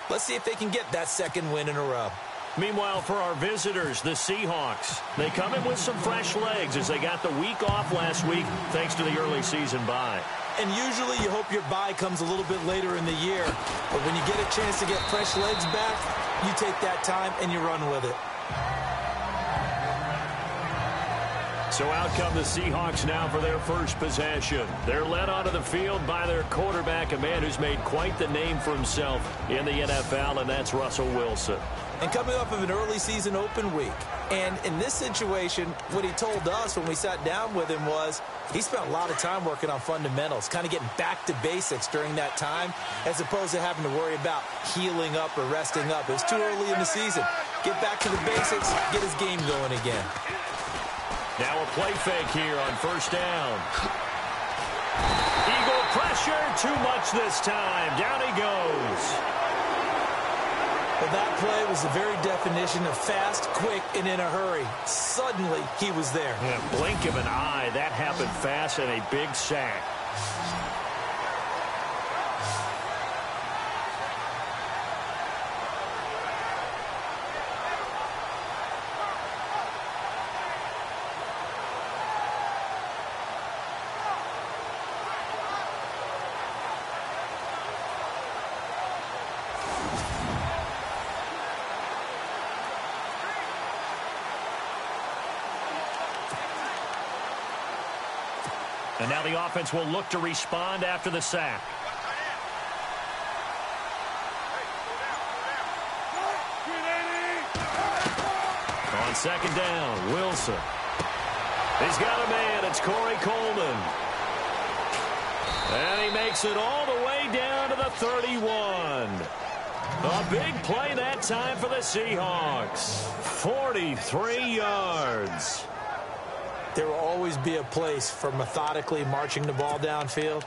Let's see if they can get that second win in a row. Meanwhile, for our visitors, the Seahawks, they come in with some fresh legs as they got the week off last week thanks to the early season bye. And usually you hope your bye comes a little bit later in the year. But when you get a chance to get fresh legs back, you take that time and you run with it. So out come the Seahawks now for their first possession. They're led onto the field by their quarterback, a man who's made quite the name for himself in the NFL, and that's Russell Wilson. And coming off of an early season open week. And in this situation, what he told us when we sat down with him was he spent a lot of time working on fundamentals, kind of getting back to basics during that time, as opposed to having to worry about healing up or resting up. It was too early in the season. Get back to the basics, get his game going again. Now a play fake here on first down. Eagle pressure, too much this time. Down he goes. Well, that play was the very definition of fast, quick, and in a hurry. Suddenly, he was there. Yeah, blink of an eye. That happened fast and a big sack. And now the offense will look to respond after the sack. On second down, Wilson. He's got a man. It's Corey Coleman. And he makes it all the way down to the 31. A big play that time for the Seahawks. 43 yards. There will always be a place for methodically marching the ball downfield.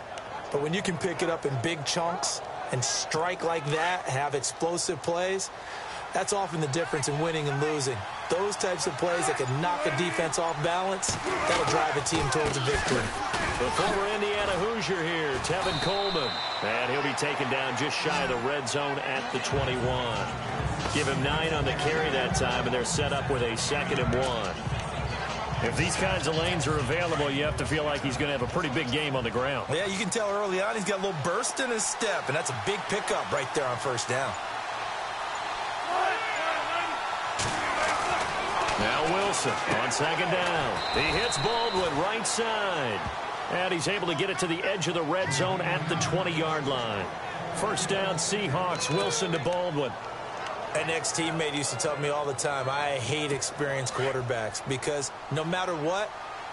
But when you can pick it up in big chunks and strike like that, have explosive plays, that's often the difference in winning and losing. Those types of plays that can knock a defense off balance, that'll drive a team towards a victory. The former Indiana Hoosier here, Tevin Coleman. And he'll be taken down just shy of the red zone at the 21. Give him 9 on the carry that time, and they're set up with a 2nd and 1. If these kinds of lanes are available, you have to feel like he's going to have a pretty big game on the ground. Yeah, you can tell early on he's got a little burst in his step, and that's a big pickup right there on first down. Now Wilson on second down. He hits Baldwin right side. And he's able to get it to the edge of the red zone at the 20-yard line. First down, Seahawks. Wilson to Baldwin. An ex-teammate used to tell me all the time, I hate experienced quarterbacks because no matter what,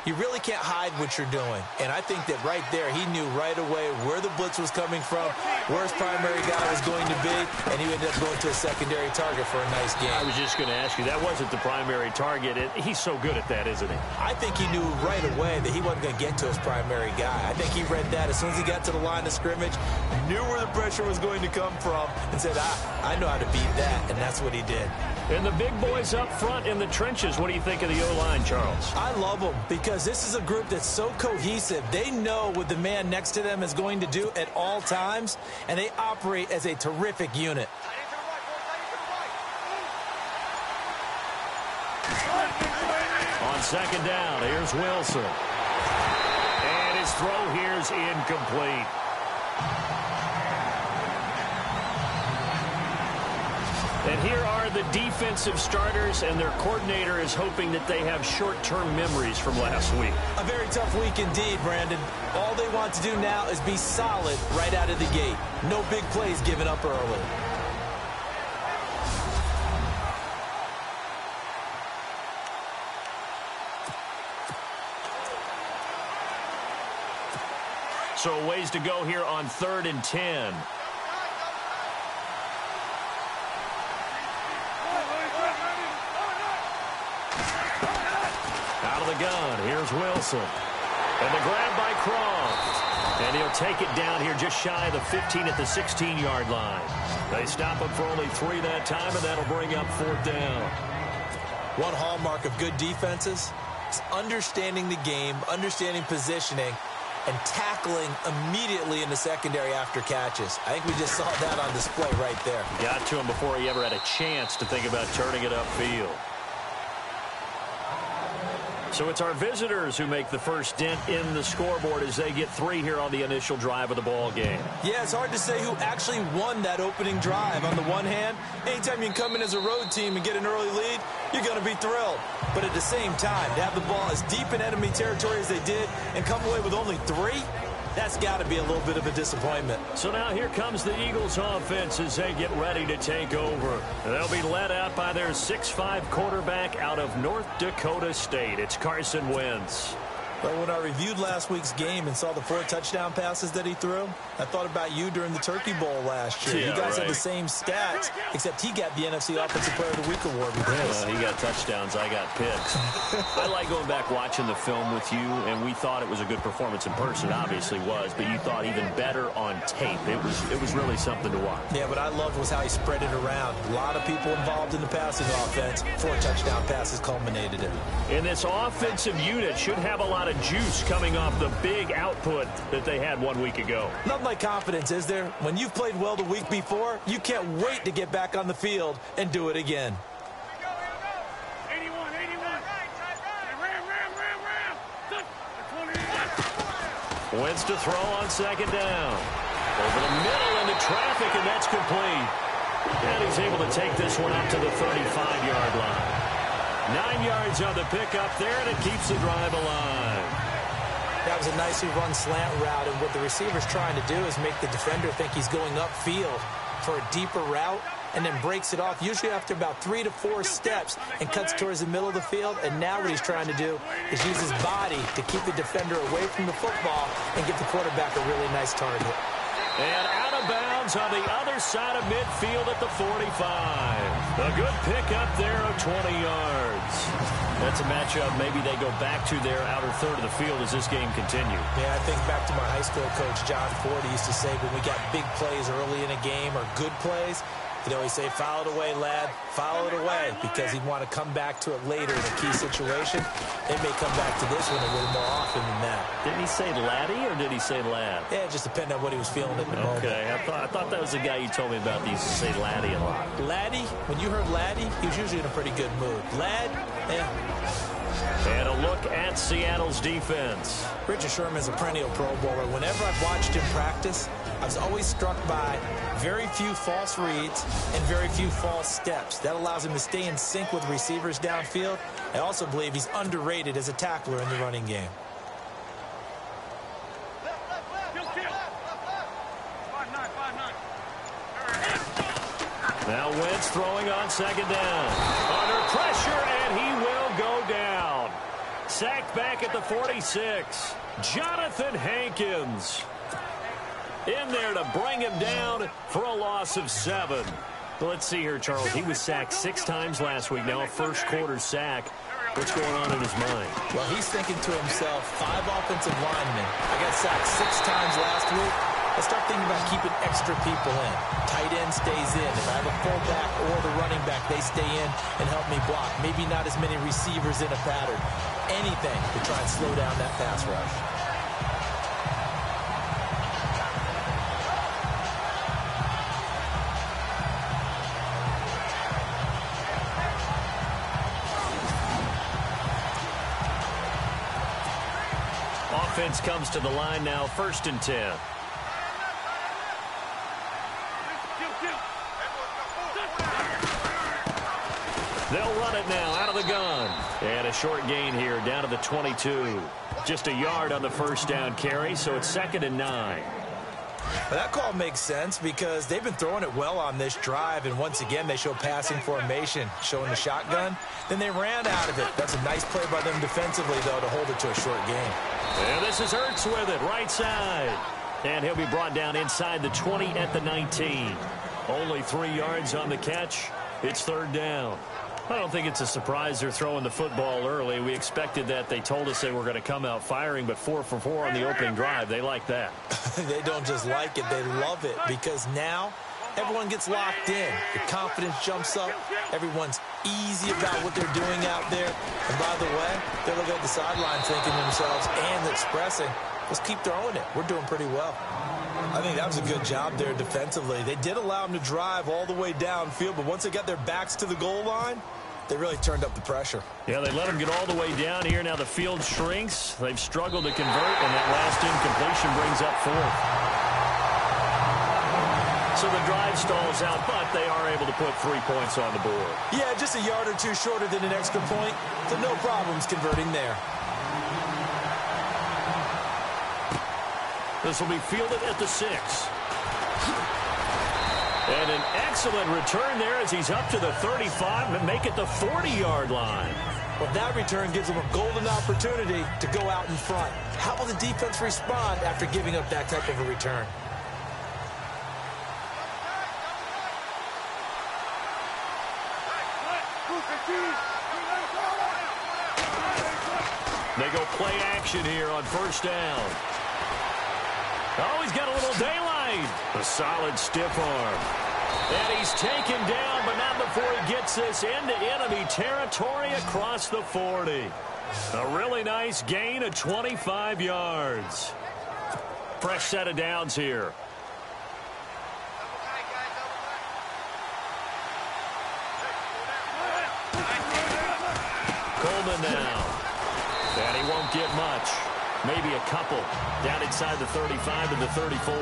you really can't hide what you're doing. And I think that right there, he knew right away where the blitz was coming from, where his primary guy was going to be, and he ended up going to a secondary target for a nice game. I was just going to ask you, that wasn't the primary target. He's so good at that, isn't he? I think he knew right away that he wasn't going to get to his primary guy. I think he read that as soon as he got to the line of scrimmage, knew where the pressure was going to come from, and said, I know how to beat that, and that's what he did. And the big boys up front in the trenches, what do you think of the O-line, Charles? I love them because this is a group that's so cohesive. They know what the man next to them is going to do at all times, and they operate as a terrific unit. On second down, here's Wilson. And his throw here's incomplete. And here are the defensive starters, and their coordinator is hoping that they have short-term memories from last week. A very tough week indeed, Brandon. All they want to do now is be solid right out of the gate. No big plays given up early. So a ways to go here on 3rd and 10. Out of the gun, here's Wilson. And the grab by Croft. And he'll take it down here just shy of the 15 at the 16-yard line. They stop him for only 3 that time, and that'll bring up 4th down. One hallmark of good defenses is understanding the game, understanding positioning, and tackling immediately in the secondary after catches. I think we just saw that on display right there. Got to him before he ever had a chance to think about turning it upfield. So it's our visitors who make the first dent in the scoreboard as they get 3 here on the initial drive of the ball game. Yeah, it's hard to say who actually won that opening drive. On the one hand, anytime you can come in as a road team and get an early lead, you're going to be thrilled. But at the same time, to have the ball as deep in enemy territory as they did and come away with only 3, that's got to be a little bit of a disappointment. So now here comes the Eagles offense as they get ready to take over. They'll be led out by their 6'5" quarterback out of North Dakota State. It's Carson Wentz. But when I reviewed last week's game and saw the 4 touchdown passes that he threw, I thought about you during the Turkey Bowl last year. Yeah, you guys right. had the same stats, except he got the NFC Offensive Player of the Week award with this. He got touchdowns, I got picks. I like going back watching the film with you, and we thought it was a good performance in person. It obviously was, but you thought even better on tape. It was really something to watch. Yeah, what I loved was how he spread it around. A lot of people involved in the passing offense. 4 touchdown passes culminated it. And this offensive unit should have a lot of juice coming off the big output that they had 1 week ago. Nothing like confidence, is there? When you've played well the week before, you can't wait to get back on the field and do it again. 81. Wentz to throw on second down. Over the middle into traffic, and that's complete. And he's able to take this one up to the 35-yard line. 9 yards on the pickup there, and it keeps the drive alive. That was a nicely run slant route, and what the receiver's trying to do is make the defender think he's going upfield for a deeper route and then breaks it off, usually after about 3 to 4 steps, and cuts towards the middle of the field. And now what he's trying to do is use his body to keep the defender away from the football and get the quarterback a really nice target. And out of bounds on the other side of midfield at the 45. A good pickup there of 20 yards. That's a matchup maybe they go back to their outer third of the field as this game continues. Yeah, I think back to my high school coach, John Ford. He used to say when we got big plays early in a game or good plays, he'd always say, foul it away, lad, foul it away, because he'd want to come back to it later in a key situation. They may come back to this one a little more often than that. Didn't he say laddie or did he say lad? Yeah, it just depended on what he was feeling at the moment. Okay, I thought that was the guy you told me about. He used to say laddie a lot. Laddie, when you heard laddie, he was usually in a pretty good mood. Lad, And a look at Seattle's defense. Richard Sherman's a perennial Pro Bowler. Whenever I've watched him practice, I was always struck by very few false reads and very few false steps. That allows him to stay in sync with receivers downfield. I also believe he's underrated as a tackler in the running game. Now Wentz throwing on second down. Under pressure, and he will go down. Sacked back at the 46. Jonathan Hankins in there to bring him down for a loss of 7. Let's see here, Charles. He was sacked 6 times last week. Now a first-quarter sack. What's going on in his mind? Well, he's thinking to himself, 5 offensive linemen. I got sacked 6 times last week. Let's start thinking about keeping extra people in. Tight end stays in. If I have a fullback or the running back, they stay in and help me block. Maybe not as many receivers in a pattern. Anything to try and slow down that pass rush. Offense comes to the line now, 1st and 10. They'll run it now out of the gun. And a short gain here down to the 22. Just a yard on the first down carry, so it's 2nd and 9. Well, that call makes sense because they've been throwing it well on this drive, and once again they show passing formation, showing the shotgun. Then they ran out of it. That's a nice play by them defensively, though, to hold it to a short gain. And this is Ertz with it, right side. And he'll be brought down inside the 20 at the 19. Only 3 yards on the catch. It's 3rd down. I don't think it's a surprise they're throwing the football early. We expected that. They told us they were going to come out firing, but 4 for 4 on the opening drive. They like that. They don't just like it. They love it because now everyone gets locked in. The confidence jumps up. Everyone's easy about what they're doing out there. And by the way, they're looking at the sideline thinking to themselves and expressing, let's keep throwing it. We're doing pretty well. I think that was a good job there defensively. They did allow them to drive all the way downfield, but once they got their backs to the goal line, they really turned up the pressure. Yeah, they let them get all the way down here. Now the field shrinks. They've struggled to convert, and that last incompletion brings up fourth. So the drive stalls out, but they are able to put 3 points on the board. Yeah, just a yard or two shorter than an extra point, so no problems converting there. This will be fielded at the 6. And an excellent return there as he's up to the 35 and make it the 40-yard line. Well, that return gives them a golden opportunity to go out in front. How will the defense respond after giving up that type of a return? They go play action here on first down. Oh, he's got a little daylight. A solid stiff arm. And he's taken down, but not before he gets this into enemy territory across the 40. A really nice gain of 25 yards. Fresh set of downs here. Coleman now. And he won't get much. Maybe a couple. Down inside the 35 and the 34.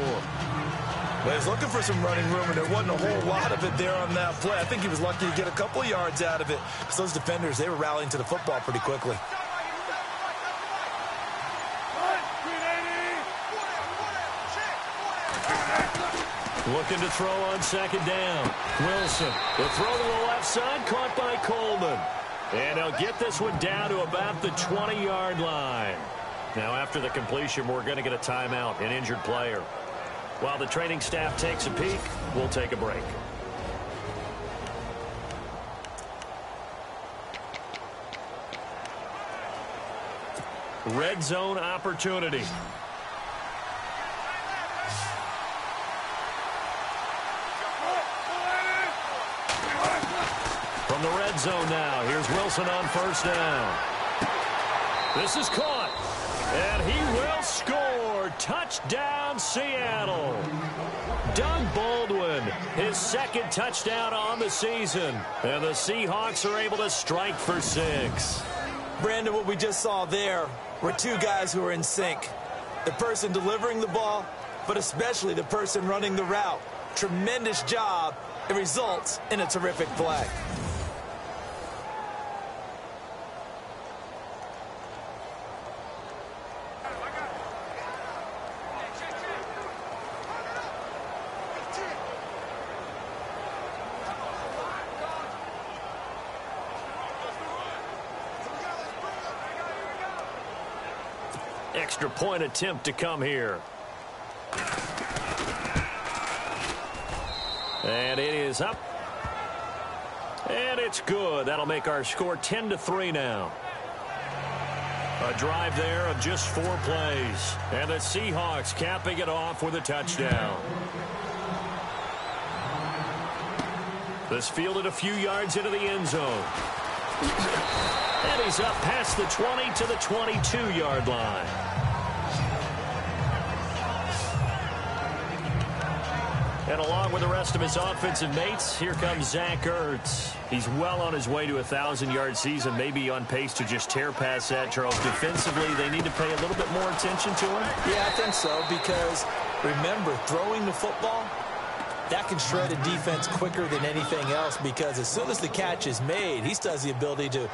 Well, he's looking for some running room, and there wasn't a whole lot of it there on that play. I think he was lucky to get a couple of yards out of it. Because those defenders, they were rallying to the football pretty quickly. Looking to throw on second down. Wilson. The throw to the left side, caught by Coleman. And he'll get this one down to about the 20-yard line. Now, after the completion, we're going to get a timeout, an injured player. While the training staff takes a peek, we'll take a break. Red zone opportunity. From the red zone now, here's Wilson on first down. This is caught, and he will score. Touchdown, Seattle. Doug Baldwin, his second touchdown on the season. And the Seahawks are able to strike for 6. Brandon, what we just saw there were two guys who are in sync. The person delivering the ball, but especially the person running the route. Tremendous job. It results in a terrific play. Extra point attempt to come here. And it is up. And it's good. That'll make our score 10-3 now. A drive there of just 4 plays. And the Seahawks capping it off with a touchdown. This fielded a few yards into the end zone. And he's up past the 20 to the 22-yard line. And along with the rest of his offensive mates, here comes Zach Ertz. He's well on his way to a 1,000-yard season, maybe on pace to just tear past that, Charles. Defensively, they need to pay a little bit more attention to him. Yeah, I think so, because remember, throwing the football, that can shred a defense quicker than anything else, because as soon as the catch is made, he still has the ability to,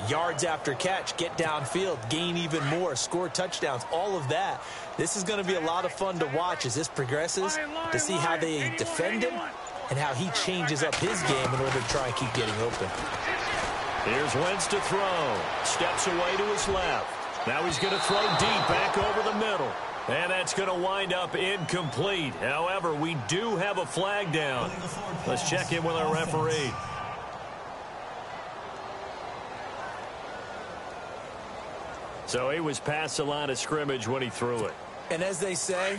yards after catch, get downfield, gain even more, score touchdowns, all of that. This is going to be a lot of fun to watch as this progresses, to see how they defend him and how he changes up his game in order to try and keep getting open. Here's Wentz to throw. Steps away to his left. Now he's going to throw deep back over the middle. And that's going to wind up incomplete. However, we do have a flag down. Let's check in with our referee. So he was past the line of scrimmage when he threw it. And as they say,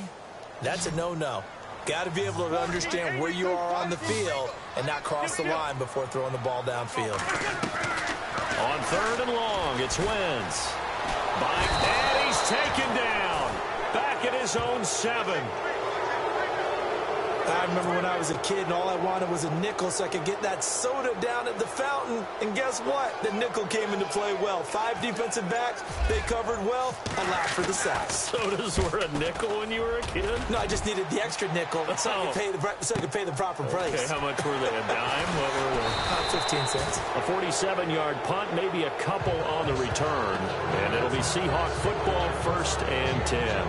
that's a no-no. Got to be able to understand where you are on the field and not cross the line before throwing the ball downfield. On 3rd and long, it's Wentz. And he's taken down. Back at his own 7. I remember when I was a kid and all I wanted was a nickel so I could get that soda down at the fountain. And guess what? The nickel came into play well. 5 defensive backs. They covered well. I laughed for the sacks. Sodas were a nickel when you were a kid? No, I just needed the extra nickel so I could pay the proper price. Okay, how much were they? A dime? What were they? 15 cents. A 47-yard punt, maybe a couple on the return. And it'll be Seahawk football, 1st and 10.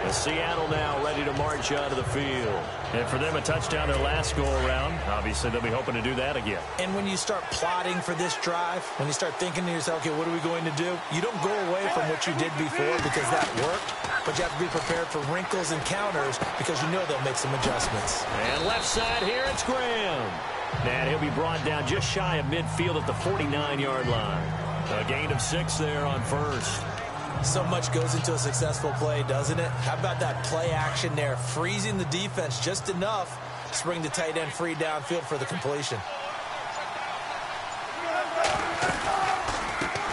Seattle now ready to march out of the field. And for them, a touchdown their last go-around. Obviously, they'll be hoping to do that again. And when you start plotting for this drive, when you start thinking to yourself, okay, what are we going to do? You don't go away from what you did before because that worked, but you have to be prepared for wrinkles and counters because you know they'll make some adjustments. And left side here, it's Graham. And he'll be brought down just shy of midfield at the 49-yard line. A gain of 6 there on 1st. So much goes into a successful play, doesn't it? How about that play action there? Freezing the defense just enough to bring the tight end free downfield for the completion.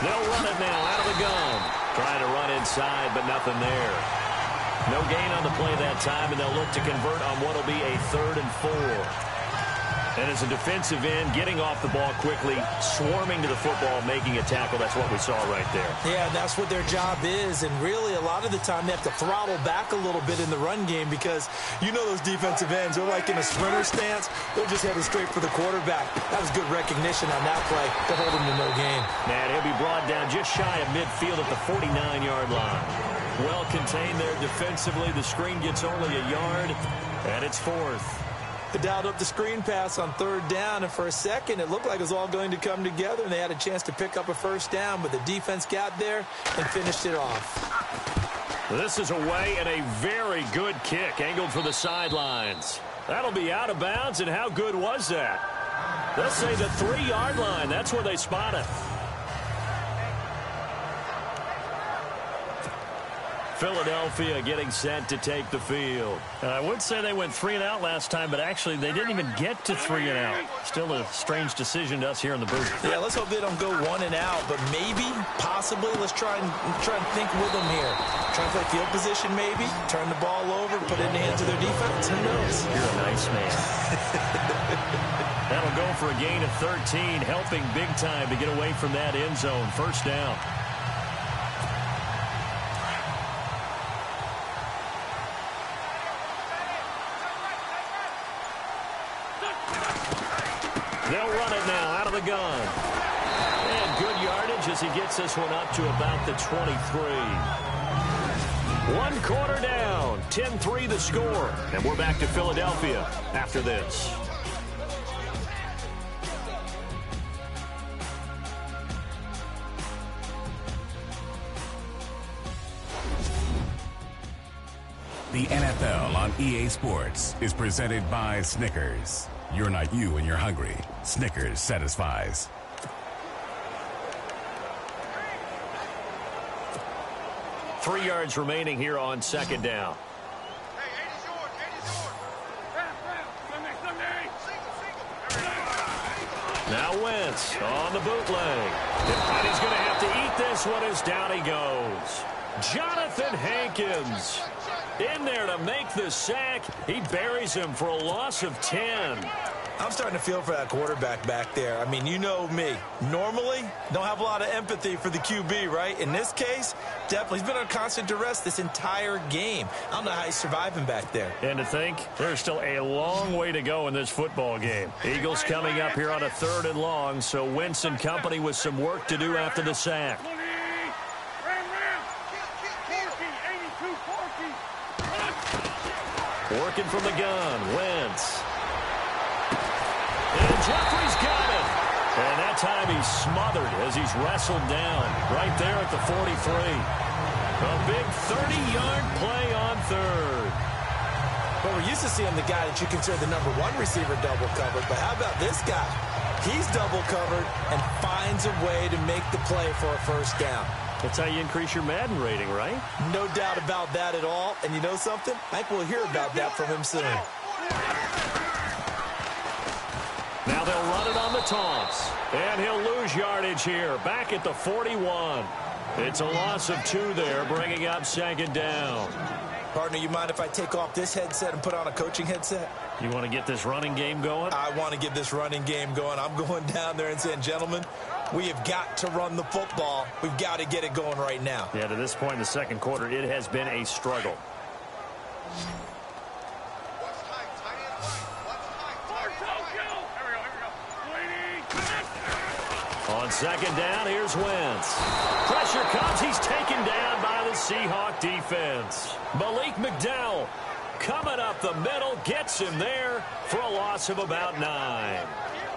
They'll run it now out of the gun. Trying to run inside, but nothing there. No gain on the play that time, and they'll look to convert on what will be a 3rd and 4. And as a defensive end, getting off the ball quickly, swarming to the football, making a tackle. That's what we saw right there. Yeah, that's what their job is. And really, a lot of the time, they have to throttle back a little bit in the run game because you know those defensive ends, they're like in a sprinter stance. They're just headed straight for the quarterback. That was good recognition on that play to hold him to no gain. And he'll be brought down just shy of midfield at the 49-yard line. Well contained there defensively. The screen gets only a yard, and it's 4th. They dialed up the screen pass on 3rd down, and for a second, it looked like it was all going to come together, and they had a chance to pick up a 1st down, but the defense got there and finished it off. This is away and a very good kick, angled for the sidelines. That'll be out of bounds, and how good was that? They'll say the 3-yard line. That's where they spot it. Philadelphia getting set to take the field. I would say they went 3 and out last time, but actually they didn't even get to 3 and out. Still a strange decision to us here in the booth. Yeah, let's hope they don't go 1 and out, but maybe, possibly, let's try and think with them here. Try and play field position maybe, turn the ball over, put it in the hands of their defense. Who knows? You're a nice man. That'll go for a gain of 13, helping big time to get away from that end zone. 1st down. They'll run it now out of the gun. And good yardage as he gets this one up to about the 23. 1 quarter down. 10-3 the score. And we're back to Philadelphia after this. The NFL on EA Sports is presented by Snickers. You're not you when you're hungry. Snickers satisfies. Three yards remaining here on 2nd down. Hey, 80's yours. 80's yours. Now Wentz on the bootleg. And he's going to have to eat this one as down he goes. Jonathan Hankins in there to make the sack. He buries him for a loss of 10. I'm starting to feel for that quarterback back there. I mean, you know me. Normally, don't have a lot of empathy for the QB, right? In this case, definitely. He's been on constant duress this entire game. I don't know how he's surviving back there. And to think, there's still a long way to go in this football game. Eagles coming up here on a 3rd and long, so Wentz and company with some work to do after the sack. Working from the gun, Wentz. And Jeffrey's got it. And that time he's smothered as he's wrestled down right there at the 43. A big 30-yard play on 3rd. Well, we're used to seeing the guy that you consider the #1 receiver double covered, but how about this guy? He's double covered and finds a way to make the play for a 1st down. That's how you increase your Madden rating, right? No doubt about that at all. And you know something? I think we'll hear about that from him soon. Now they'll run it on the toss. And he'll lose yardage here. Back at the 41. It's a loss of 2 there, bringing up second down. Partner, you mind if I take off this headset and put on a coaching headset? You want to get this running game going? I want to get this running game going. I'm going down there and saying, gentlemen, we have got to run the football. We've got to get it going right now. Yeah, to this point in the second quarter, it has been a struggle. On second down, here's Wentz. Pressure comes. He's taken down by the Seahawk defense. Malik McDowell coming up the middle, gets him there for a loss of about 9.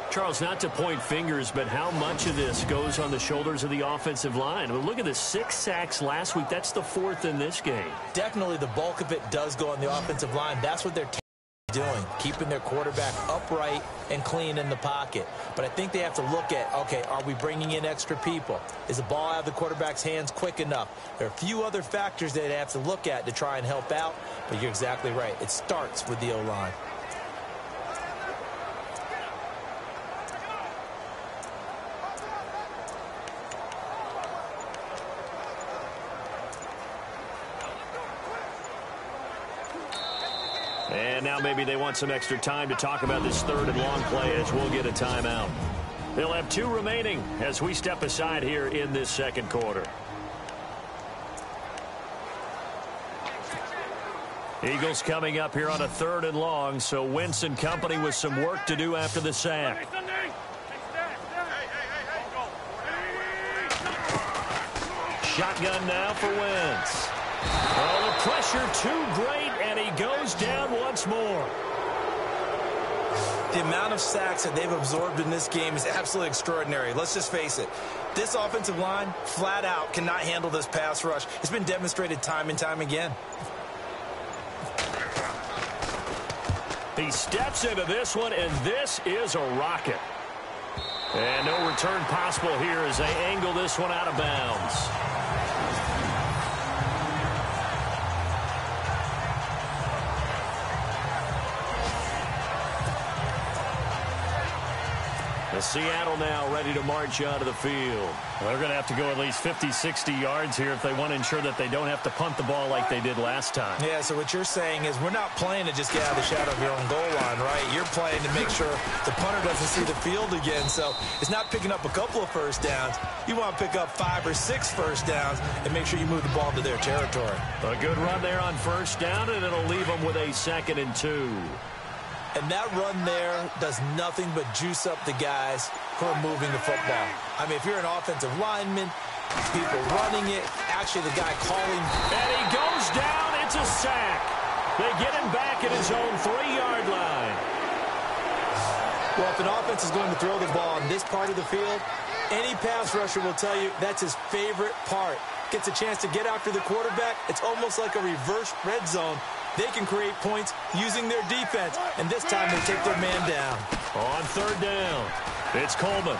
Charles, not to point fingers, but how much of this goes on the shoulders of the offensive line? Well, look at the 6 sacks last week. That's the 4th in this game. Definitely the bulk of it does go on the offensive line. That's what they're doing, keeping their quarterback upright and clean in the pocket. But I think they have to look at, okay, are we bringing in extra people? Is the ball out of the quarterback's hands quick enough? There are a few other factors that they have to look at to try and help out, but you're exactly right. It starts with the O-line. And now maybe they want some extra time to talk about this 3rd and long play as we'll get a timeout. They'll have 2 remaining as we step aside here in this second quarter. Eagles coming up here on a 3rd and long, so Wentz and company with some work to do after the sack. Shotgun now for Wentz. Oh, the pressure too great, and he goes down once more. The amount of sacks that they've absorbed in this game is absolutely extraordinary. Let's just face it. This offensive line, flat out, cannot handle this pass rush. It's been demonstrated time and time again. He steps into this one, and this is a rocket. And no return possible here as they angle this one out of bounds. Seattle now ready to march out of the field. Well, they're going to have to go at least 50, 60 yards here if they want to ensure that they don't have to punt the ball like they did last time. Yeah, so what you're saying is we're not playing to just get out of the shadow of your own goal line, right? You're playing to make sure the punter doesn't see the field again. So it's not picking up a couple of first downs. You want to pick up 5 or 6 first downs and make sure you move the ball to their territory. A good run there on first down, and it'll leave them with a 2nd and 2. And that run there does nothing but juice up the guys who are moving the football. I mean, if you're an offensive lineman, people running it, actually the guy calling. And he goes down. It's a sack. They get him back at his own 3-yard line. Well, if an offense is going to throw the ball on this part of the field, any pass rusher will tell you that's his favorite part. Gets a chance to get after the quarterback. It's almost like a reverse red zone. They can create points using their defense, and this time they take their man down. On 3rd down, it's Coleman.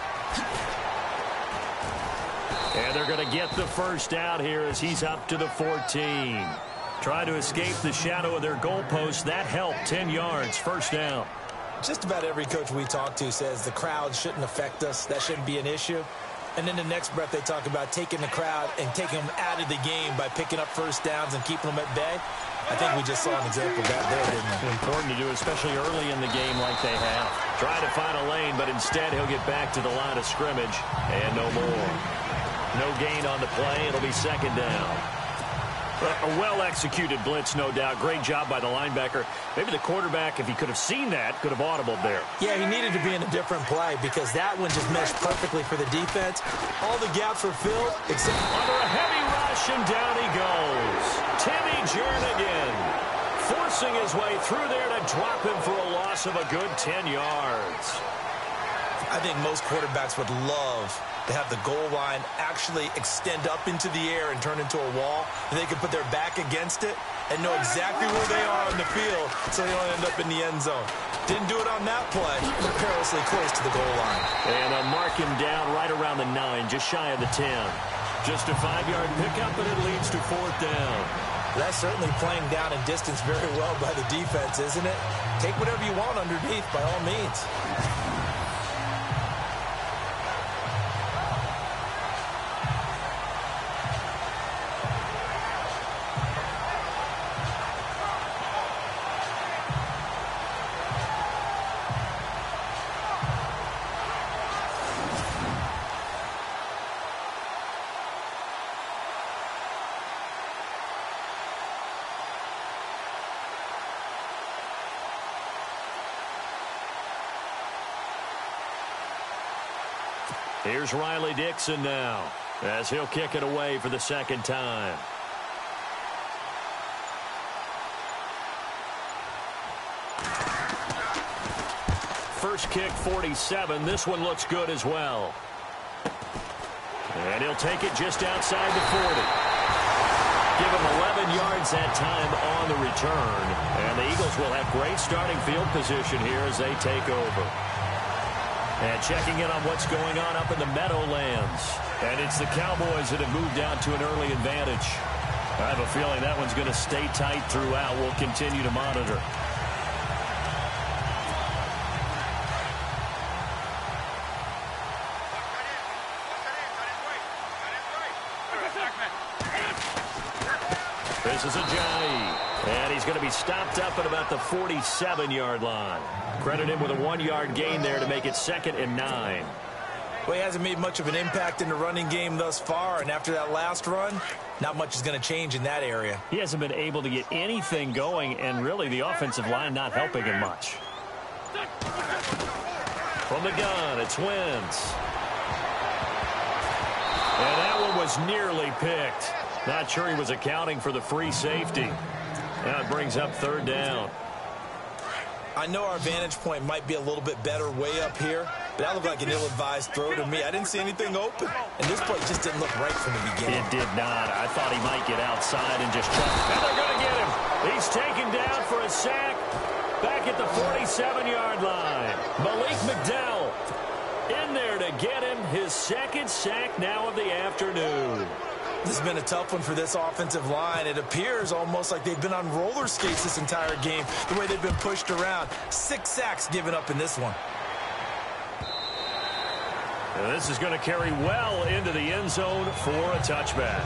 And they're going to get the first out here as he's up to the 14. Trying to escape the shadow of their goalpost. That helped. 10 yards, first down. Just about every coach we talk to says the crowd shouldn't affect us. That shouldn't be an issue. And then the next breath they talk about taking the crowd and taking them out of the game by picking up first downs and keeping them at bay. I think we just saw an example of that there, didn't we? Important to do, especially early in the game like they have. Trying to find a lane, but instead he'll get back to the line of scrimmage. And no more. No gain on the play. It'll be 2nd down. A well-executed blitz, no doubt. Great job by the linebacker. Maybe the quarterback, if he could have seen that, could have audibled there. Yeah, he needed to be in a different play because that one just meshed perfectly for the defense. All the gaps were filled except under a heavy rush, and down he goes. Timmy Jernigan forcing his way through there to drop him for a loss of a good 10 yards. I think most quarterbacks would love to have the goal line actually extend up into the air and turn into a wall. And they can put their back against it and know exactly where they are on the field so they don't end up in the end zone. Didn't do it on that play, but perilously close to the goal line. And they'll mark him down right around the 9, just shy of the 10. Just a 5-yard pickup, and it leads to 4th down. That's certainly playing down in distance very well by the defense, isn't it? Take whatever you want underneath by all means. Here's Riley Dixon now, as he'll kick it away for the second time. First kick, 47. This one looks good as well. And he'll take it just outside the 40. Give him 11 yards that time on the return. And the Eagles will have great starting field position here as they take over. And checking in on what's going on up in the Meadowlands. And it's the Cowboys that have moved out to an early advantage. I have a feeling that one's going to stay tight throughout. We'll continue to monitor. This is Ajayi, and he's going to be stopped up at about the 47-yard line. Credit him with a 1-yard gain there to make it 2nd and 9. Well, he hasn't made much of an impact in the running game thus far, and after that last run, not much is going to change in that area. He hasn't been able to get anything going, and really the offensive line not helping him much. From the gun, it's Wentz. And that one was nearly picked. Not sure he was accounting for the free safety. Now it brings up 3rd down. I know our vantage point might be a little bit better way up here, but that looked like an ill-advised throw to me. I didn't see anything open, and this play just didn't look right from the beginning. It did not. I thought he might get outside and just chuck. And they're going to get him. He's taken down for a sack back at the 47-yard line. Malik McDowell in there to get him his 2nd sack now of the afternoon. This has been a tough one for this offensive line. It appears almost like they've been on roller skates this entire game, the way they've been pushed around. 6 sacks given up in this one. And this is going to carry well into the end zone for a touchback.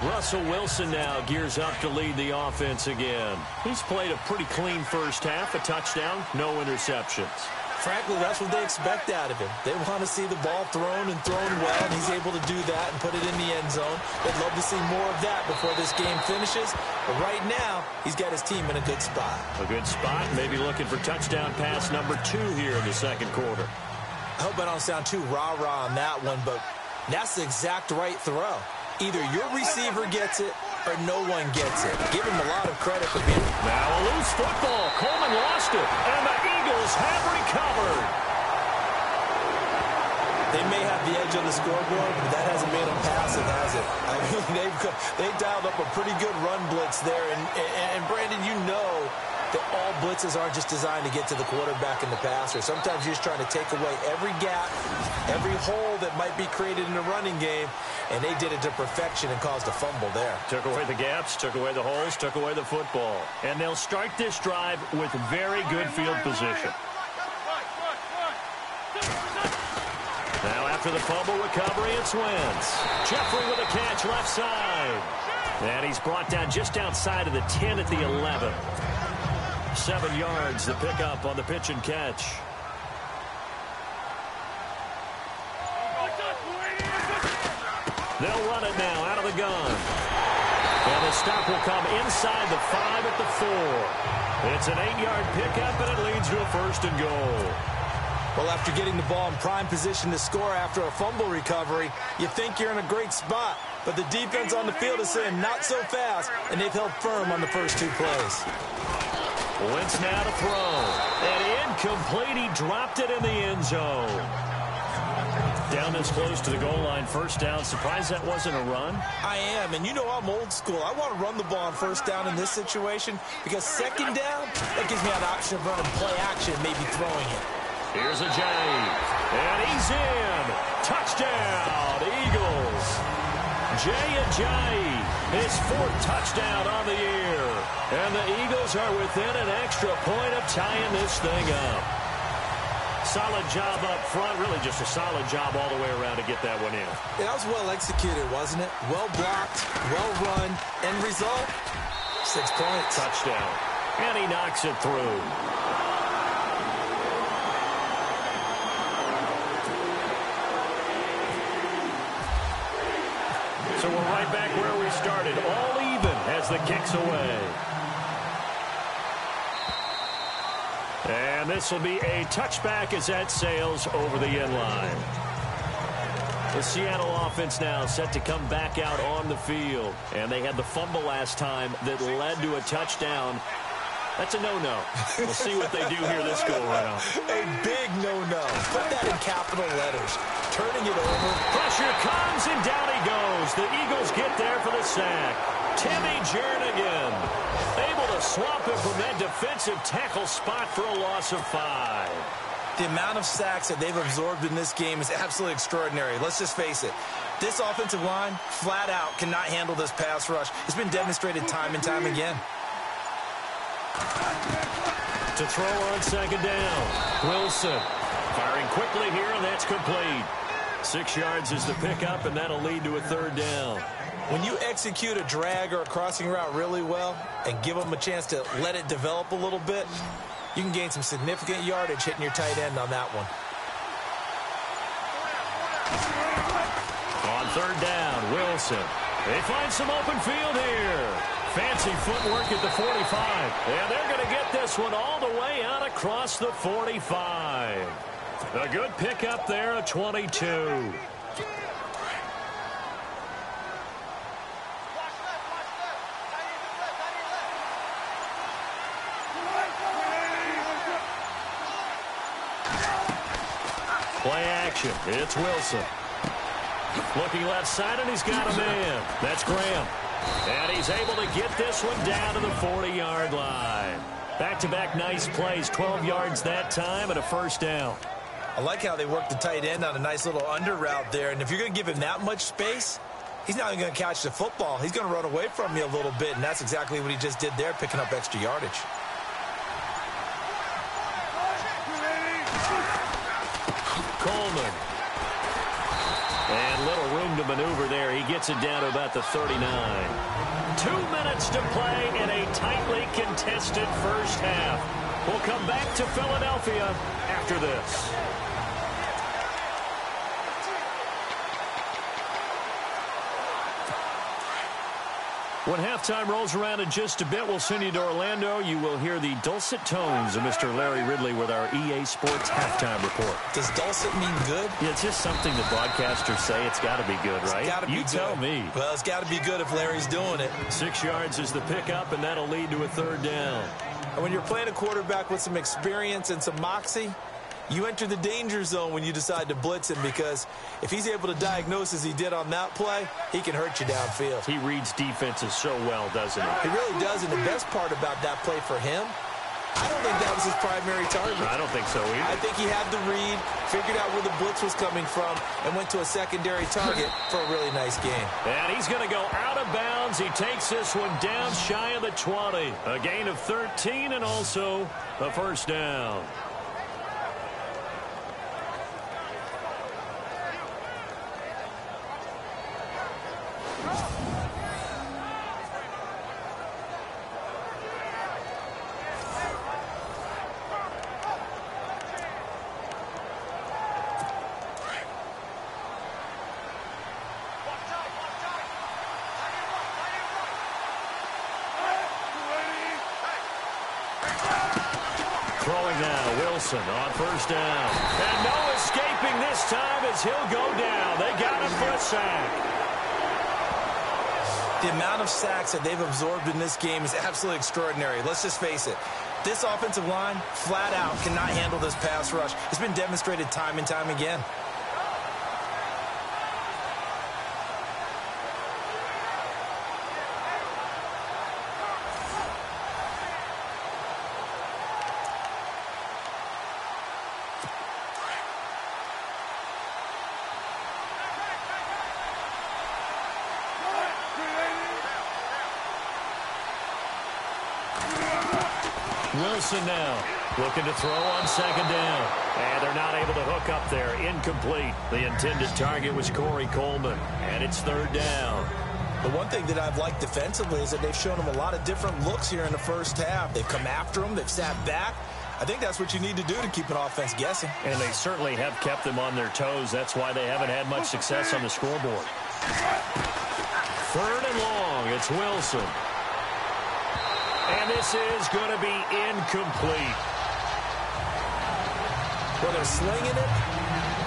Russell Wilson now gears up to lead the offense again. He's played a pretty clean first half, a touchdown, no interceptions. Frankly, that's what they expect out of him. They want to see the ball thrown and thrown well, and he's able to do that and put it in the end zone. They'd love to see more of that before this game finishes. But right now, he's got his team in a good spot. A good spot, maybe looking for touchdown pass number 2 here in the 2nd quarter. I hope I don't sound too rah-rah on that one, but that's the exact right throw. Either your receiver gets it or no one gets it. Give him a lot of credit for being... Now a loose football. Coleman lost it, and the Eagles have recovered. They may have the edge on the scoreboard, but that hasn't made them passive, has it? I mean, they've dialed up a pretty good run blitz there. And Brandon, you know that all blitzes aren't just designed to get to the quarterback and the passer. Sometimes you're just trying to take away every gap, every hole that might be created in the running game, and they did it to perfection and caused a fumble there. Took away the gaps, took away the holes, took away the football. And they'll start this drive with very good field position. Now after the fumble recovery, it's Wentz. Jeffrey with a catch left side. And he's brought down just outside of the 10 at the 11. 7 yards, the pickup on the pitch and catch. They'll run it now out of the gun. And the stop will come inside the 5 at the 4. It's an 8-yard pickup, and it leads to a 1st and goal. Well, after getting the ball in prime position to score after a fumble recovery, you think you're in a great spot. But the defense on the field is saying not so fast, and they've held firm on the first 2 plays. Wentz now to throw. And incomplete. He dropped it in the end zone. Down this close to the goal line, 1st down. Surprised that wasn't a run? I am, and you know I'm old school. I want to run the ball on 1st down in this situation because 2nd down, that gives me an option of running play action, maybe throwing it. Here's Ajayi. And he's in. Touchdown, Eagles. Jay Ajayi, his 4th touchdown on the year. And the Eagles are within an extra point of tying this thing up. Solid job up front. Really just a solid job all the way around to get that one in. That was well executed, wasn't it? Well blocked, well run. End result, 6 points. Touchdown. And he knocks it through. So we're right back where we started. All even as the kick's away. And this will be a touchback as that sails over the end line. The Seattle offense now set to come back out on the field. And they had the fumble last time that led to a touchdown. That's a no-no. We'll see what they do here this go-around. A big no-no. Put that in capital letters. Turning it over. Pressure comes, and down he goes. The Eagles get there for the sack. Timmy Jernigan able to swap it from that defensive tackle spot for a loss of 5. The amount of sacks that they've absorbed in this game is absolutely extraordinary. Let's just face it. This offensive line, flat out, cannot handle this pass rush. It's been demonstrated time and time again. To throw on second down. Wilson firing quickly here, and that's complete. 6 yards is the pickup, and that'll lead to a third down. When you execute a drag or a crossing route really well and give them a chance to let it develop a little bit, you can gain some significant yardage hitting your tight end on that one. On third down, Wilson. They find some open field here. Fancy footwork at the 45. And they're going to get this one all the way out across the 45. A good pickup there, a 22. Play action. It's Wilson. Looking left side, and he's got a man. That's Graham. And he's able to get this one down to the 40-yard line. Back-to-back nice plays. 12 yards that time and a first down. I like how they work the tight end on a nice little under route there. And if you're going to give him that much space, he's not even going to catch the football. He's going to run away from you a little bit, and that's exactly what he just did there, picking up extra yardage. Coleman. And little room to maneuver there. He gets it down to about the 39. 2 minutes to play in a tightly contested first half. We'll come back to Philadelphia after this. When halftime rolls around in just a bit, we'll send you to Orlando. You will hear the dulcet tones of Mr. Larry Ridley with our EA Sports halftime report. Does dulcet mean good? Yeah, it's just something the broadcasters say. It's got to be good, right? It's gotta be you good. Tell me. Well, it's got to be good if Larry's doing it. 6 yards is the pickup, and that'll lead to a third down. And when you're playing a quarterback with some experience and some moxie, you enter the danger zone when you decide to blitz him, because if he's able to diagnose as he did on that play, he can hurt you downfield. He reads defenses so well, doesn't he? He really does, and the best part about that play for him, I don't think that was his primary target. I don't think so either. I think he had the read, figured out where the blitz was coming from, and went to a secondary target for a really nice game. And he's going to go out of bounds. He takes this one down shy of the 20. A gain of 13 and also a first down. Throwing now, Wilson on first down. And no escaping this time as he'll go down. They got him for a sack. The amount of sacks that they've absorbed in this game is absolutely extraordinary. Let's just face it. This offensive line, flat out, cannot handle this pass rush. It's been demonstrated time and time again. Wilson now looking to throw on second down. And they're not able to hook up there. Incomplete. The intended target was Corey Coleman. And it's third down. The one thing that I've liked defensively is that they've shown him a lot of different looks here in the first half. They've come after him. They've sat back. I think that's what you need to do to keep an offense guessing. And they certainly have kept them on their toes. That's why they haven't had much success on the scoreboard. Third and long. It's Wilson. And this is going to be incomplete. Well, they're slinging it,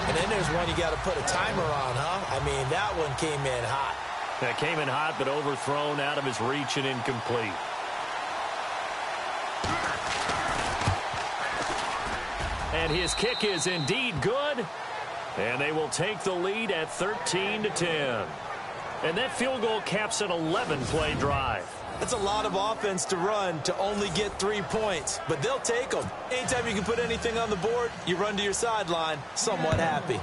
and then there's one you got to put a timer on, huh? I mean, that one came in hot. That came in hot, but overthrown, out of his reach, and incomplete. And his kick is indeed good. And they will take the lead at 13-10. And that field goal caps an 11-play drive. That's a lot of offense to run to only get 3 points, but they'll take them. Anytime you can put anything on the board, you run to your sideline somewhat happy.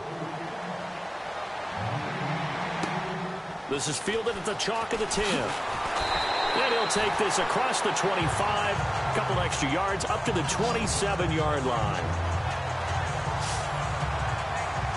This is fielded at the chalk of the 10. And he'll take this across the 25, a couple extra yards up to the 27-yard line.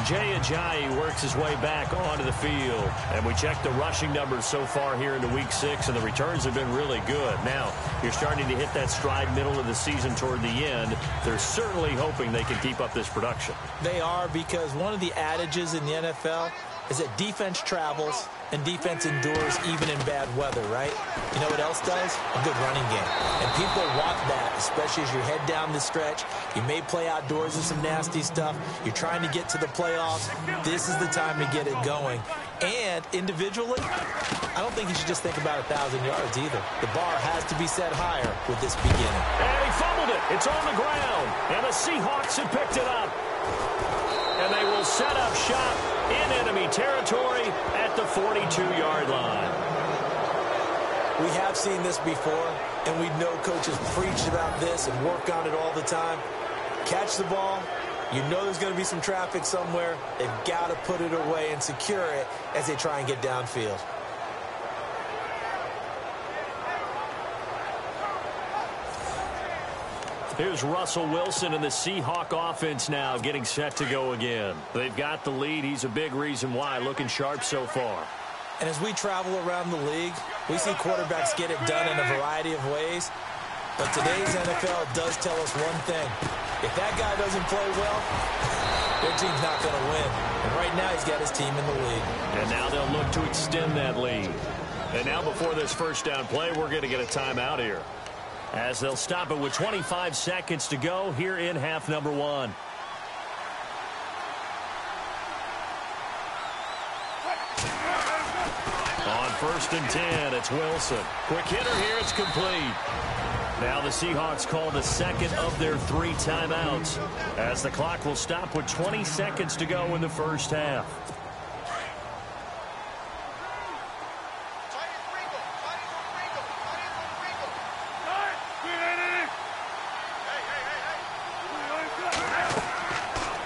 Jay Ajayi works his way back onto the field. And we check the rushing numbers so far here into Week 6, and the returns have been really good. Now, you're starting to hit that stride middle of the season toward the end. They're certainly hoping they can keep up this production. They are, because one of the adages in the NFL is that defense travels and defense endures even in bad weather, right? You know what else does? A good running game. And people want that, especially as you head down the stretch. You may play outdoors in some nasty stuff. You're trying to get to the playoffs. This is the time to get it going. And individually, I don't think you should just think about 1,000 yards either. The bar has to be set higher with this beginning. And he fumbled it. It's on the ground. And the Seahawks have picked it up. And they will set up shop in enemy territory at the 42-yard line. We have seen this before, and we know coaches preach about this and work on it all the time. Catch the ball. You know there's going to be some traffic somewhere. They've got to put it away and secure it as they try and get downfield. Here's Russell Wilson and the Seahawk offense now getting set to go again. They've got the lead. He's a big reason why, looking sharp so far. And as we travel around the league, we see quarterbacks get it done in a variety of ways. But today's NFL does tell us one thing. If that guy doesn't play well, their team's not going to win. And right now he's got his team in the lead. And now they'll look to extend that lead. And now before this first down play, we're going to get a timeout here, as they'll stop it with 25 seconds to go here in half number 1. On 1st and 10, it's Wilson. Quick hitter here, it's complete. Now the Seahawks call the second of their 3 timeouts, as the clock will stop with 20 seconds to go in the first half.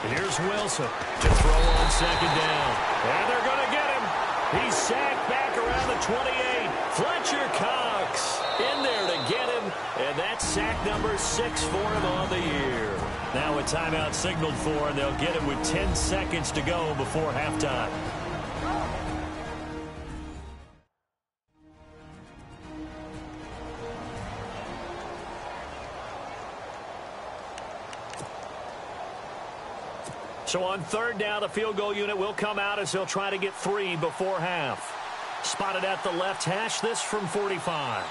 Here's Wilson to throw on second down. And they're going to get him. He's sacked back around the 28. Fletcher Cox in there to get him. And that's sack number 6 for him on the year. Now a timeout signaled for, and they'll get it with 10 seconds to go before halftime. So on 3rd down, the field goal unit will come out as they'll try to get 3 before half. Spotted at the left hash, this from 45.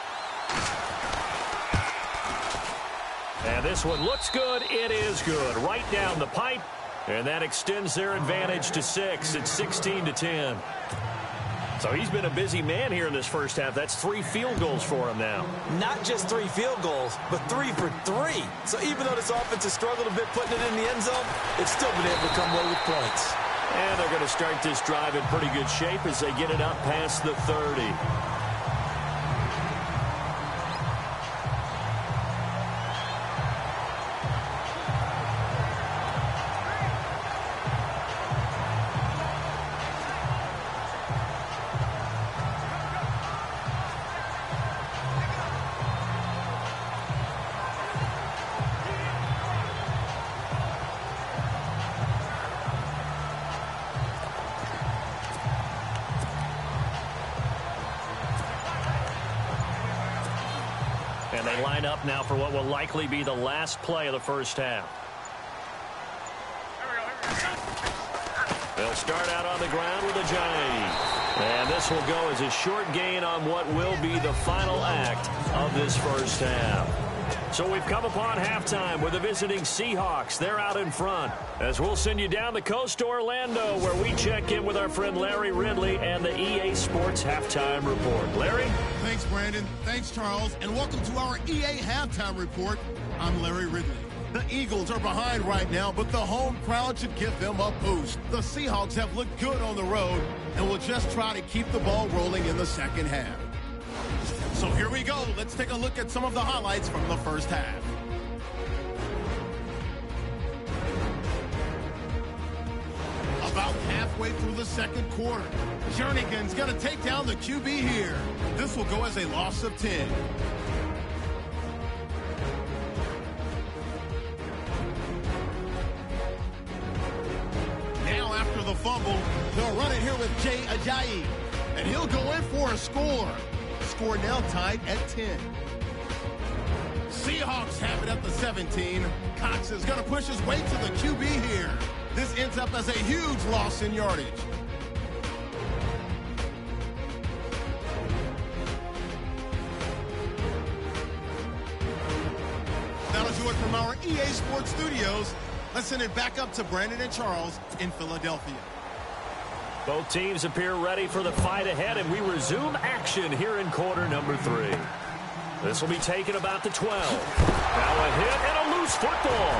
And this one looks good. It is good. Right down the pipe. And that extends their advantage to 6. It's 16-10. So he's been a busy man here in this first half. That's 3 field goals for him now. Not just 3 field goals, but 3 for 3. So even though this offense has struggled a bit putting it in the end zone, it's still been able to come away with points. And they're going to start this drive in pretty good shape as they get it up past the 30. And they line up now for what will likely be the last play of the first half. They'll start out on the ground with Ajayi. And this will go as a short gain on what will be the final act of this first half. So we've come upon halftime with the visiting Seahawks. They're out in front. As we'll send you down the coast to Orlando, where we check in with our friend Larry Ridley and the EA Sports Halftime Report. Larry? Thanks, Brandon. Thanks, Charles. And welcome to our EA Halftime Report. I'm Larry Ridley. The Eagles are behind right now, but the home crowd should give them a boost. The Seahawks have looked good on the road and will just try to keep the ball rolling in the second half. So here we go. Let's take a look at some of the highlights from the first half. About halfway through the second quarter, Jernigan's going to take down the QB here. This will go as a loss of 10. Now after the fumble, they'll run it here with Jay Ajayi, and he'll go in for a score. Score now tied at 10. Seahawks have it at the 17. Cox is going to push his way to the QB here. This ends up as a huge loss in yardage. That'll do it from our EA Sports Studios. Let's send it back up to Brandon and Charles in Philadelphia. Both teams appear ready for the fight ahead, and we resume action here in quarter number 3. This will be taken about the 12. Now a hit and a loose football.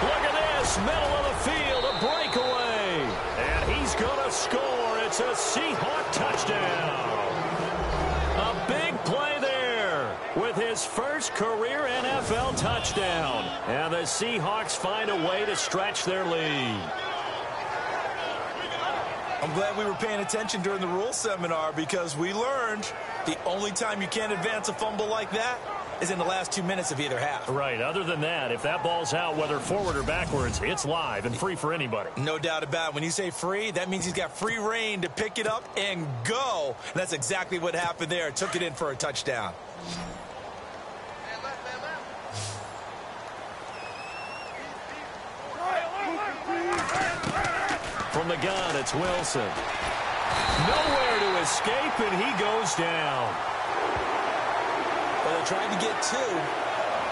Look at this, middle of the field, a breakaway. And he's going to score. It's a Seahawk touchdown. A big play there with his first career NFL touchdown. And the Seahawks find a way to stretch their lead. I'm glad we were paying attention during the rules seminar because we learned the only time you can't advance a fumble like that is in the last 2 minutes of either half. Right. Other than that, if that ball's out, whether forward or backwards, it's live and free for anybody. No doubt about it. When you say free, that means he's got free reign to pick it up and go. And that's exactly what happened there. Took it in for a touchdown. From the gun, it's Wilson. Nowhere to escape, and he goes down. Well, they tried to get 2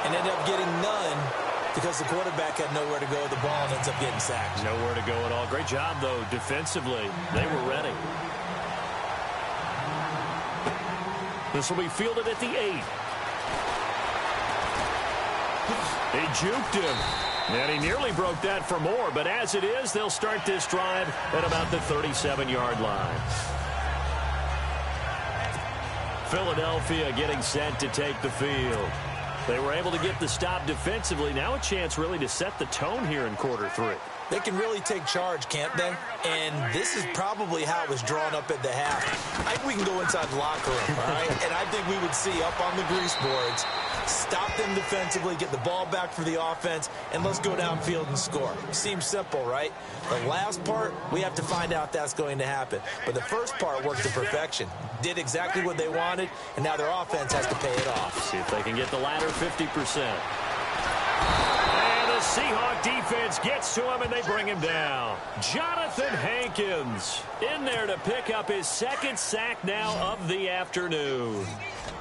and ended up getting none because the quarterback had nowhere to go with the ball and ends up getting sacked. Nowhere to go at all. Great job, though, defensively. They were ready. This will be fielded at the 8. They juked him. And he nearly broke that for more, but as it is, they'll start this drive at about the 37-yard line. Philadelphia getting set to take the field. They were able to get the stop defensively. Now a chance really to set the tone here in quarter 3. They can really take charge, can't they? And this is probably how it was drawn up at the half. I think we can go inside the locker room, all right? And I think we would see up on the grease boards, stop them defensively, get the ball back for the offense, and let's go downfield and score. Seems simple, right? The last part, we have to find out that's going to happen. But the first part worked to perfection. Did exactly what they wanted, and now their offense has to pay it off. See if they can get the latter 50%. Seahawk defense gets to him, and they bring him down. Jonathan Hankins in there to pick up his second sack now of the afternoon.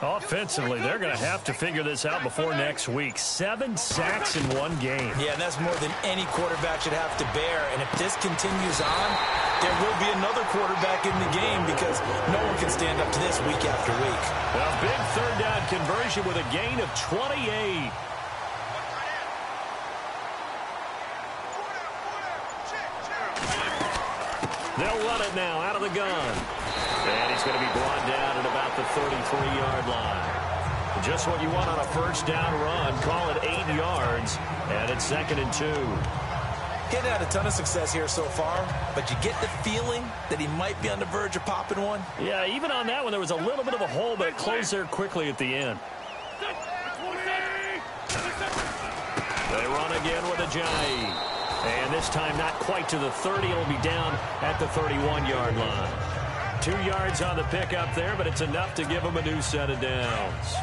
Offensively, they're going to have to figure this out before next week. 7 sacks in one game. Yeah, and that's more than any quarterback should have to bear. And if this continues on, there will be another quarterback in the game because no one can stand up to this week after week. A big third down conversion with a gain of 28. They'll run it now out of the gun. And he's going to be brought down at about the 33-yard line. Just what you want on a first down run. Call it 8 yards. And it's 2nd and 2. Getting had a ton of success here so far, but you get the feeling that he might be on the verge of popping one. Yeah, even on that one, there was a little bit of a hole, but it closed there quickly at the end. They run again with Ajayi. And this time not quite to the 30. It'll be down at the 31-yard line. 2 yards on the pickup there, but it's enough to give them a new set of downs.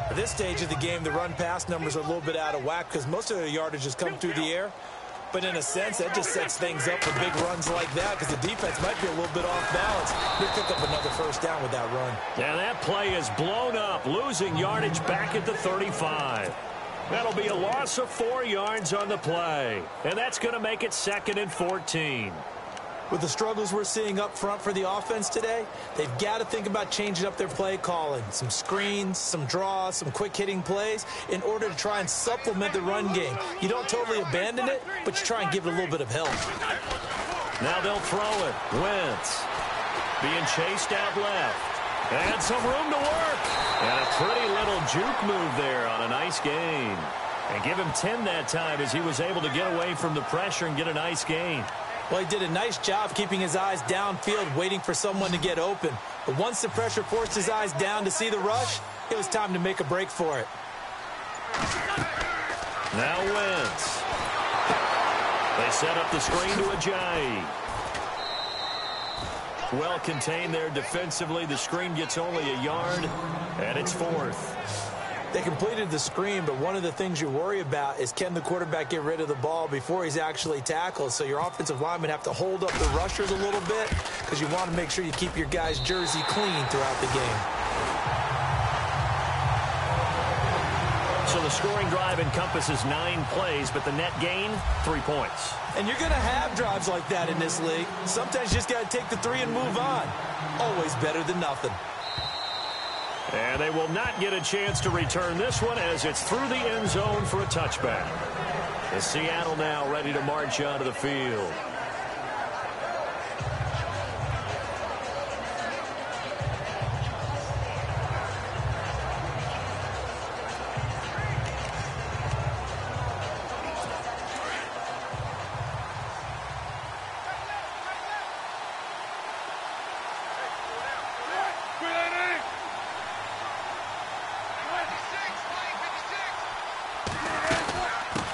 At this stage of the game, the run-pass numbers are a little bit out of whack because most of their yardage has come through the air. But in a sense, that just sets things up for big runs like that because the defense might be a little bit off balance. They pick up another first down with that run. And that play is blown up, losing yardage back at the 35. That'll be a loss of 4 yards on the play. And that's going to make it 2nd and 14. With the struggles we're seeing up front for the offense today, they've got to think about changing up their play calling. Some screens, some draws, some quick-hitting plays in order to try and supplement the run game. You don't totally abandon it, but you try and give it a little bit of help. Now they'll throw it. Wentz being chased out left. And some room to work. And a pretty little juke move there on a nice gain. And give him 10 that time as he was able to get away from the pressure and get a nice gain. Well, he did a nice job keeping his eyes downfield, waiting for someone to get open. But once the pressure forced his eyes down to see the rush, it was time to make a break for it. Now Wentz. They set up the screen to Ajayi. Well contained there defensively. The screen gets only a yard, and it's 4th. They completed the screen, but one of the things you worry about is can the quarterback get rid of the ball before he's actually tackled. So your offensive linemen have to hold up the rushers a little bit because you want to make sure you keep your guy's jersey clean throughout the game. So the scoring drive encompasses 9 plays, but the net gain, 3 points. And you're going to have drives like that in this league. Sometimes you just got to take the 3 and move on. Always better than nothing. And they will not get a chance to return this one as it's through the end zone for a touchback. As Seattle now ready to march onto the field.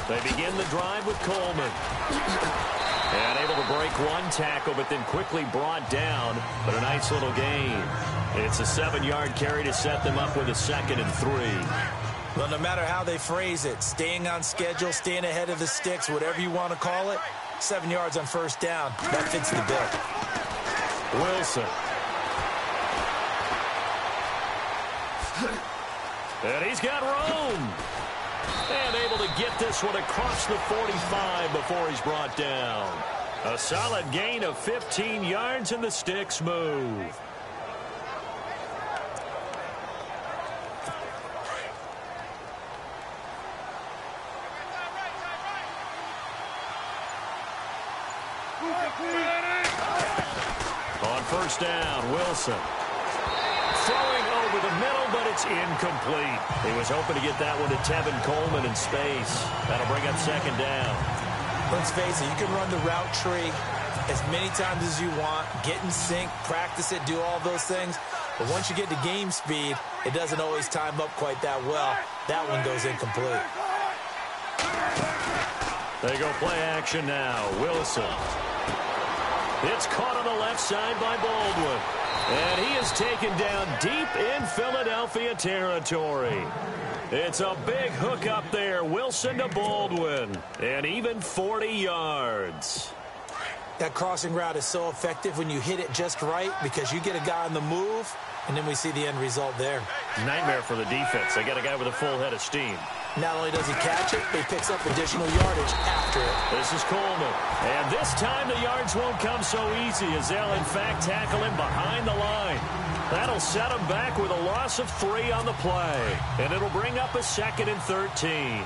They begin the drive with Coleman. And able to break one tackle, but then quickly brought down. But a nice little gain. It's a 7-yard carry to set them up with a 2nd and 3. Well, no matter how they phrase it, staying on schedule, staying ahead of the sticks, whatever you want to call it, 7 yards on first down. That fits the bill. Wilson. And he's got room. And able to get this one across the 45 before he's brought down. A solid gain of 15 yards and the sticks move. On first down, Wilson. Throwing over the middle, but it's incomplete. He was hoping to get that one to Tevin Coleman in space. That'll bring up 2nd down. Let's face it, you can run the route tree as many times as you want, get in sync, practice it, do all those things. But once you get to game speed, it doesn't always time up quite that well. That one goes incomplete. They go play action now. Wilson. It's caught on the left side by Baldwin. And he is taken down deep in Philadelphia territory. It's a big hook up there. Wilson to Baldwin. And even 40 yards. That crossing route is so effective when you hit it just right because you get a guy on the move, and then we see the end result there. Nightmare for the defense. They got a guy with a full head of steam. Not only does he catch it, but he picks up additional yardage after it. This is Coleman. And this time the yards won't come so easy as they'll, in fact, tackle him behind the line. That'll set him back with a loss of 3 on the play. And it'll bring up a 2nd and 13.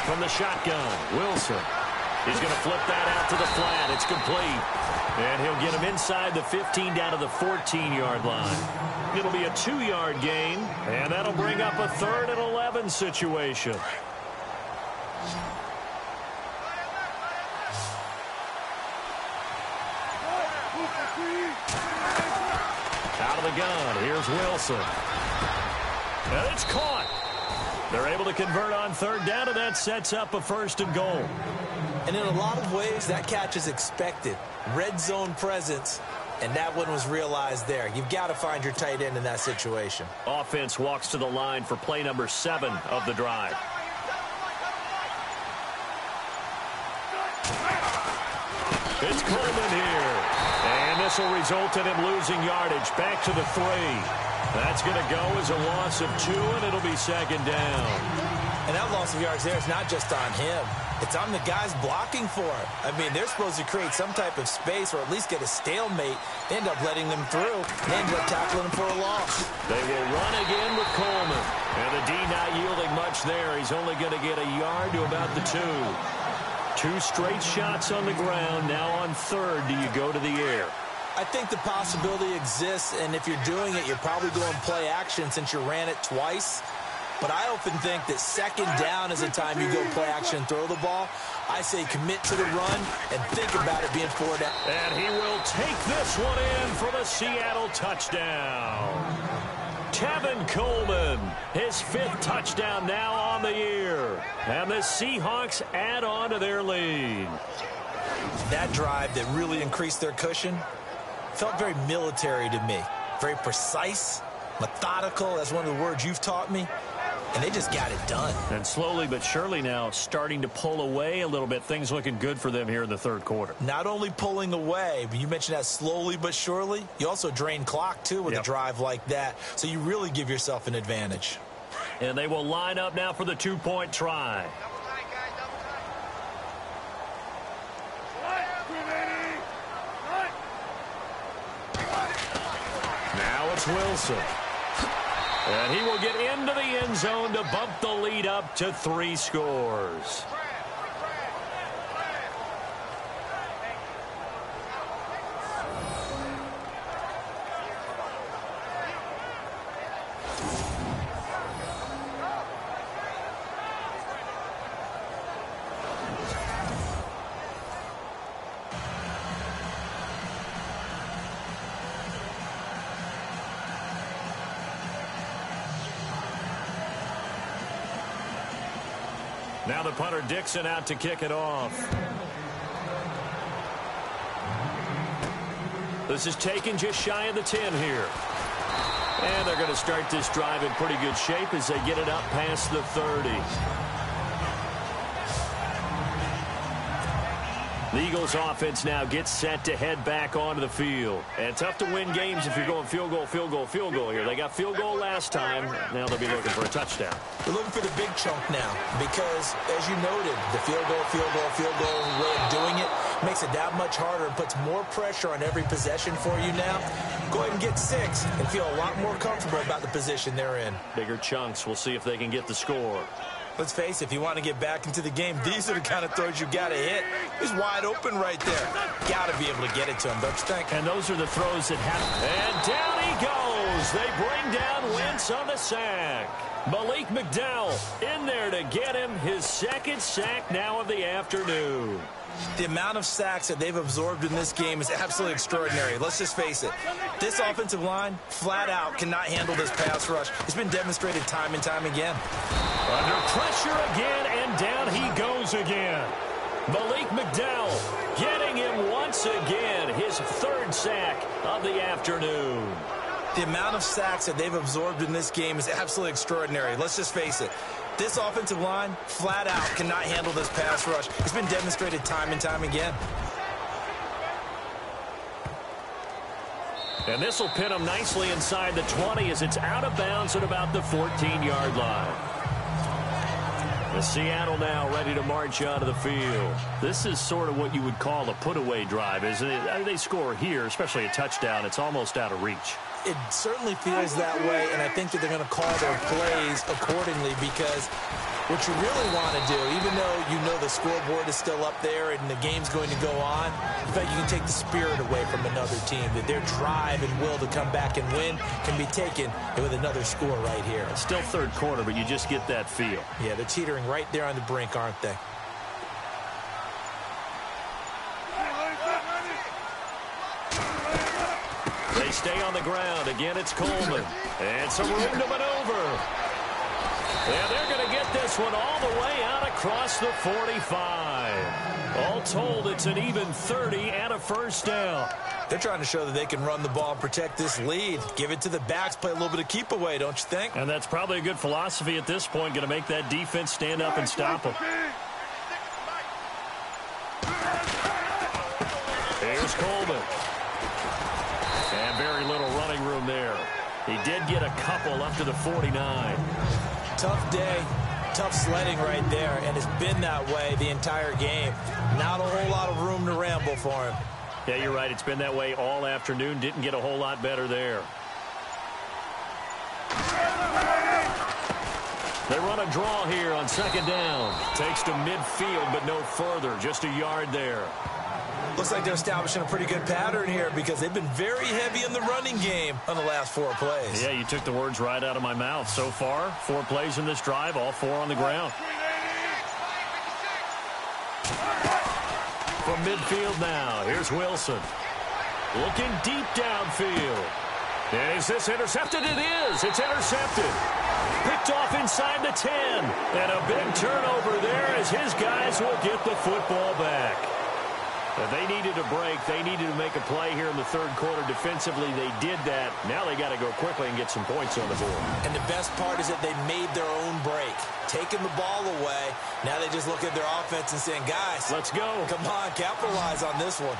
From the shotgun, Wilson. He's going to flip that out to the flat. It's complete. And he'll get him inside the 15 down to the 14-yard line. It'll be a 2-yard gain, and that'll bring up a 3rd and 11 situation. Out of the gun, here's Wilson. And it's caught. They're able to convert on 3rd down, and that sets up a 1st and goal. And in a lot of ways, that catch is expected. Red zone presence, and that one was realized there. You've got to find your tight end in that situation. Offense walks to the line for play number 7 of the drive. It's Coleman here. And this will result in him losing yardage. Back to the 3. That's going to go as a loss of 2, and it'll be second down. And that loss of yards there is not just on him. It's on the guys blocking for him. I mean, they're supposed to create some type of space or at least get a stalemate. They end up letting them through. They end up tackling him for a loss. They will run again with Coleman. And the D not yielding much there. He's only going to get a yard to about the 2. 2 straight shots on the ground. Now on 3rd, do you go to the air? I think the possibility exists, and if you're doing it, you're probably going play action since you ran it twice. But I often think that second down is the time you go play action and throw the ball. I say commit to the run and think about it being 4 down. And he will take this one in for the Seattle touchdown. Tevin Coleman, his 5th touchdown now on the year. And the Seahawks add on to their lead. That drive that really increased their cushion felt very military to me. Very precise, methodical. That's one of the words you've taught me. And they just got it done. And slowly but surely now starting to pull away a little bit. Things looking good for them here in the 3rd quarter. Not only pulling away, but you mentioned that slowly but surely. You also drain clock, too, with a drive like that. So you really give yourself an advantage. And they will line up now for the 2-point try. Now it's Wilson. And he will get into the end zone to bump the lead up to 3 scores. Now the punter Dixon out to kick it off. This is taken just shy of the 10 here. And they're going to start this drive in pretty good shape as they get it up past the 30. The Eagles offense now gets set to head back onto the field. And tough to win games if you're going field goal, field goal, field goal here. They got field goal last time. Now they'll be looking for a touchdown. They're looking for the big chunk now because, as you noted, the field goal way of doing it makes it that much harder and puts more pressure on every possession for you now. Go ahead and get 6 and feel a lot more comfortable about the position they're in. Bigger chunks. We'll see if they can get the score. Let's face it, if you want to get back into the game, these are the kind of throws you got to hit. He's wide open right there. Got to be able to get it to him, don't you think? And those are the throws that happen. And down he goes. They bring down Wentz on the sack. Malik McDowell in there to get him his 2nd sack now of the afternoon. The amount of sacks that they've absorbed in this game is absolutely extraordinary. Let's just face it. This offensive line, flat out, cannot handle this pass rush. It's been demonstrated time and time again. Under pressure again, and down he goes again. Malik McDowell getting him once again, his 3rd sack of the afternoon. The amount of sacks that they've absorbed in this game is absolutely extraordinary. Let's just face it. This offensive line, flat out, cannot handle this pass rush. It's been demonstrated time and time again. And this will pin him nicely inside the 20 as it's out of bounds at about the 14-yard line. The Seattle now ready to march onto the field. This is sort of what you would call a put-away drive, isn't it? They score here, especially a touchdown. It's almost out of reach. It certainly feels that way, and I think that they're going to call their plays accordingly because what you really want to do, even though you know the scoreboard is still up there and the game's going to go on, in fact, you can take the spirit away from another team, that their drive and will to come back and win can be taken with another score right here. It's still 3rd quarter, but you just get that feel. Yeah, they're teetering right there on the brink, aren't they? They stay on the ground. Again, it's Coleman. And some room to maneuver. And they're going to get this one all the way out across the 45. All told, it's an even 30 and a 1st down. They're trying to show that they can run the ball and protect this lead. Give it to the backs, play a little bit of keep away, don't you think? And that's probably a good philosophy at this point, going to make that defense stand up and stop them. Here's Coleman. And very little running room there. He did get a couple up to the 49. Tough day, tough sledding right there, and it's been that way the entire game. Not a whole lot of room to ramble for him. Yeah, you're right. It's been that way all afternoon. Didn't get a whole lot better there. They run a draw here on second down. Takes to midfield, but no further. Just a yard there. Looks like they're establishing a pretty good pattern here because they've been very heavy in the running game on the last 4 plays. Yeah, you took the words right out of my mouth. So far, 4 plays in this drive, all 4 on the ground. From midfield now, here's Wilson. Looking deep downfield. And is this intercepted? It is. It's intercepted. Picked off inside the 10. And a big turnover there as his guys will get the football back. But they needed a break. They needed to make a play here in the third quarter. Defensively, they did that. Now they got to go quickly and get some points on the board. And the best part is that they made their own break. Taking the ball away. Now they just look at their offense and saying, guys, let's go. Come on, capitalize on this one.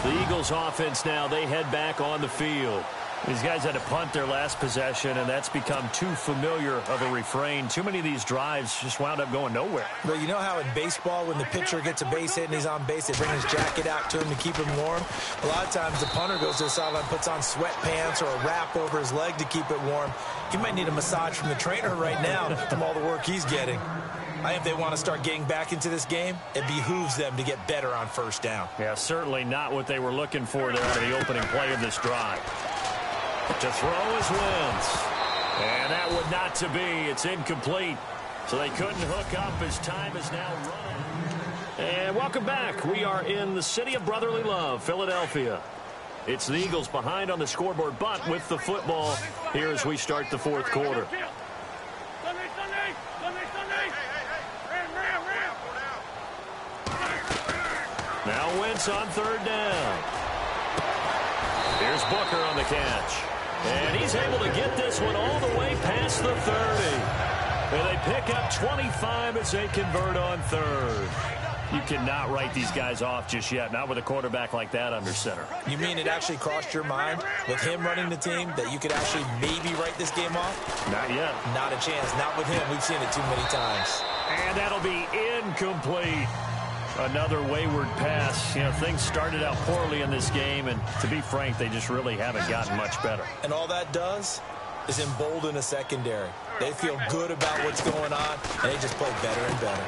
The Eagles offense now, they head back on the field. These guys had to punt their last possession, and that's become too familiar of a refrain. Too many of these drives just wound up going nowhere. But you know how in baseball, when the pitcher gets a base hit and he's on base, they bring his jacket out to him to keep him warm? A lot of times the punter goes to the sideline, puts on sweatpants or a wrap over his leg to keep it warm. He might need a massage from the trainer right now from all the work he's getting. I think if they want to start getting back into this game, it behooves them to get better on first down. Yeah, certainly not what they were looking for there out of the opening play of this drive. To throw is Wentz. And that would not to be. It's incomplete. So they couldn't hook up as time is now running. And welcome back. We are in the city of brotherly love, Philadelphia. It's the Eagles behind on the scoreboard, but with the football here as we start the fourth quarter. Now Wentz on third down. Here's Booker on the catch. And he's able to get this one all the way past the 30. And they pick up 25 as they convert on third. You cannot write these guys off just yet, not with a quarterback like that under center. You mean it actually crossed your mind with him running the team that you could actually maybe write this game off? Not yet. Not a chance. Not with him. We've seen it too many times. And that'll be incomplete. Another wayward pass. You know, things started out poorly in this game, and to be frank, they just really haven't gotten much better. And all that does is embolden a secondary. They feel good about what's going on, and they just play better and better.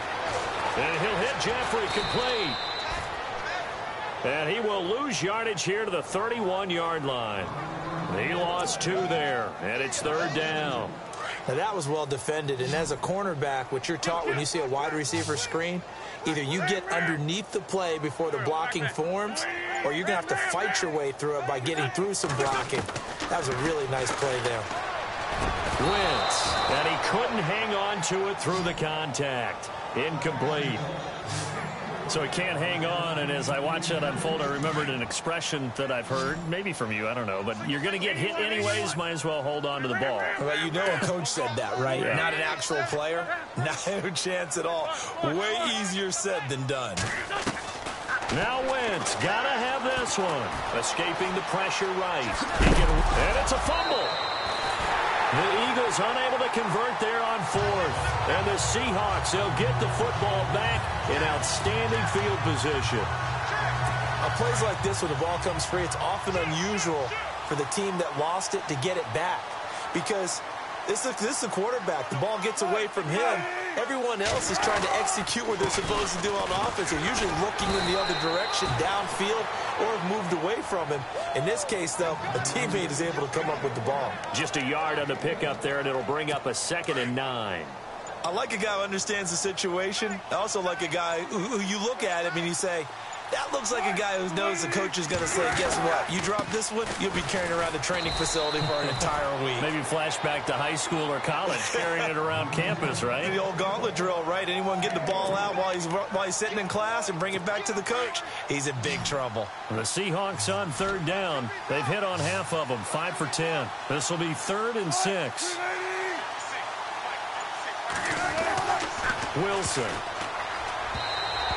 And he'll hit Jeffrey complete. And he will lose yardage here to the 31-yard line. He lost 2 there, and it's third down. Now, that was well defended, and as a cornerback, what you're taught when you see a wide receiver screen, either you get underneath the play before the blocking forms, or you're going to have to fight your way through it by getting through some blocking. That was a really nice play there. Wentz, and he couldn't hang on to it through the contact. Incomplete. So he can't hang on, and as I watch that unfold, I remembered an expression that I've heard, maybe from you, I don't know, but you're going to get hit anyways, might as well hold on to the ball. Well, you know a coach said that, right? Yeah. Not an actual player. No chance at all. Way easier said than done. Now Wentz, got to have this one. Escaping the pressure right. And it's a fumble. The Eagles unable to convert there on fourth. And the Seahawks, they'll get the football back in outstanding field position. On plays like this, when the ball comes free, it's often unusual for the team that lost it to get it back. Because this is a quarterback. The ball gets away from him. Everyone else is trying to execute what they're supposed to do on offense. They're usually looking in the other direction, downfield, or have moved away from him. In this case, though, a teammate is able to come up with the ball. Just a yard on the pickup there, and it'll bring up a 2nd and 9. I like a guy who understands the situation. I also like a guy who you look at him and you say, that looks like a guy who knows the coach is going to say, guess what? You drop this one, you'll be carrying around the training facility for an entire week. Maybe flashback to high school or college, carrying it around campus, right? The old gauntlet drill, right? Anyone get the ball out while he's sitting in class and bring it back to the coach, he's in big trouble. The Seahawks on third down. They've hit on half of them, 5 for 10. This will be 3rd and 6. Wilson.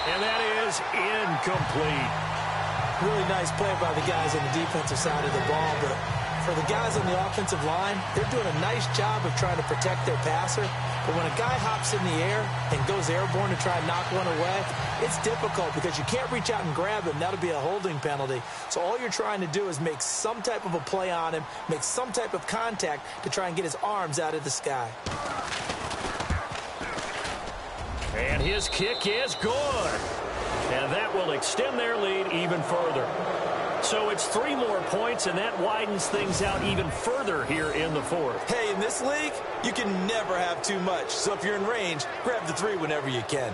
And that is incomplete. Really nice play by the guys on the defensive side of the ball, but for the guys on the offensive line, they're doing a nice job of trying to protect their passer. But when a guy hops in the air and goes airborne to try and knock one away, it's difficult because you can't reach out and grab him. That'll be a holding penalty. So all you're trying to do is make some type of a play on him, make some type of contact to try and get his arms out of the sky. And his kick is good. And that will extend their lead even further. So it's 3 more points, and that widens things out even further here in the fourth. Hey, in this league, you can never have too much. So if you're in range, grab the 3 whenever you can.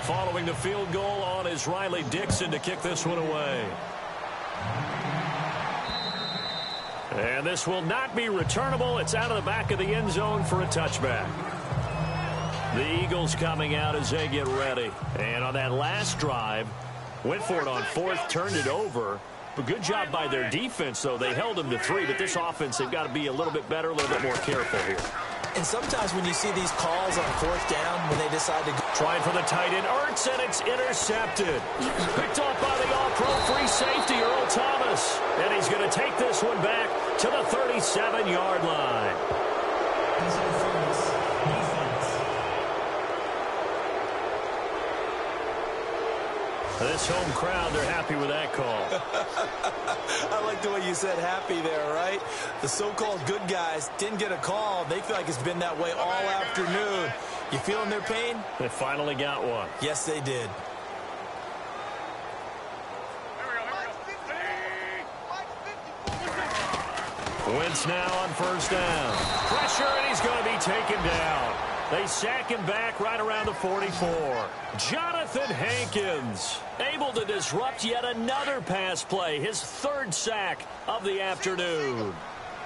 Following the field goal on is Riley Dixon to kick this one away. And this will not be returnable. It's out of the back of the end zone for a touchback. The Eagles coming out as they get ready. And on that last drive, went for it on 4th, turned it over. But good job by their defense, though. They held them to 3, but this offense, they've got to be a little bit better, a little bit more careful here. And sometimes when you see these calls on 4th down, when they decide to go. Trying for the tight end, Ertz, and it's intercepted. Picked off by the all-pro free safety, Earl Thomas. And he's going to take this one back to the 37-yard line. This home crowd, they're happy with that call. I like the way you said happy there, right? The so-called good guys didn't get a call. They feel like it's been that way all afternoon. You feeling their pain? They finally got one. Yes, they did. Wentz now on 1st down. Pressure, and he's going to be taken down. They sack him back right around the 44. Jonathan Hankins able to disrupt yet another pass play. His 3rd sack of the afternoon.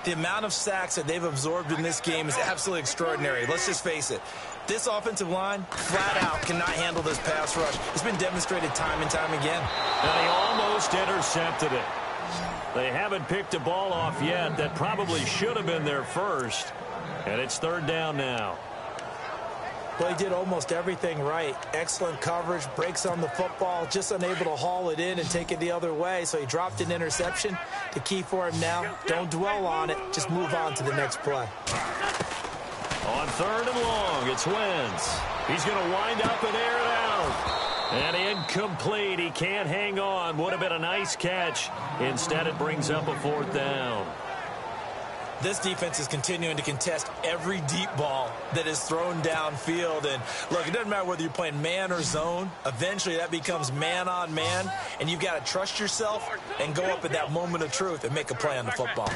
The amount of sacks that they've absorbed in this game is absolutely extraordinary. Let's just face it. This offensive line, flat out, cannot handle this pass rush. It's been demonstrated time and time again. And he almost intercepted it. They haven't picked a ball off yet. That probably should have been their first. And it's 3rd down now. Well, he did almost everything right. Excellent coverage, breaks on the football, just unable to haul it in and take it the other way. So he dropped an interception. The key for him now, don't dwell on it. Just move on to the next play. On 3rd and long, it's Wentz. He's going to wind up and air it out. And incomplete. He can't hang on. Would have been a nice catch. Instead, it brings up a 4th down. This defense is continuing to contest every deep ball that is thrown downfield. And, look, it doesn't matter whether you're playing man or zone. Eventually, that becomes man-on-man, and you've got to trust yourself and go up at that moment of truth and make a play on the football.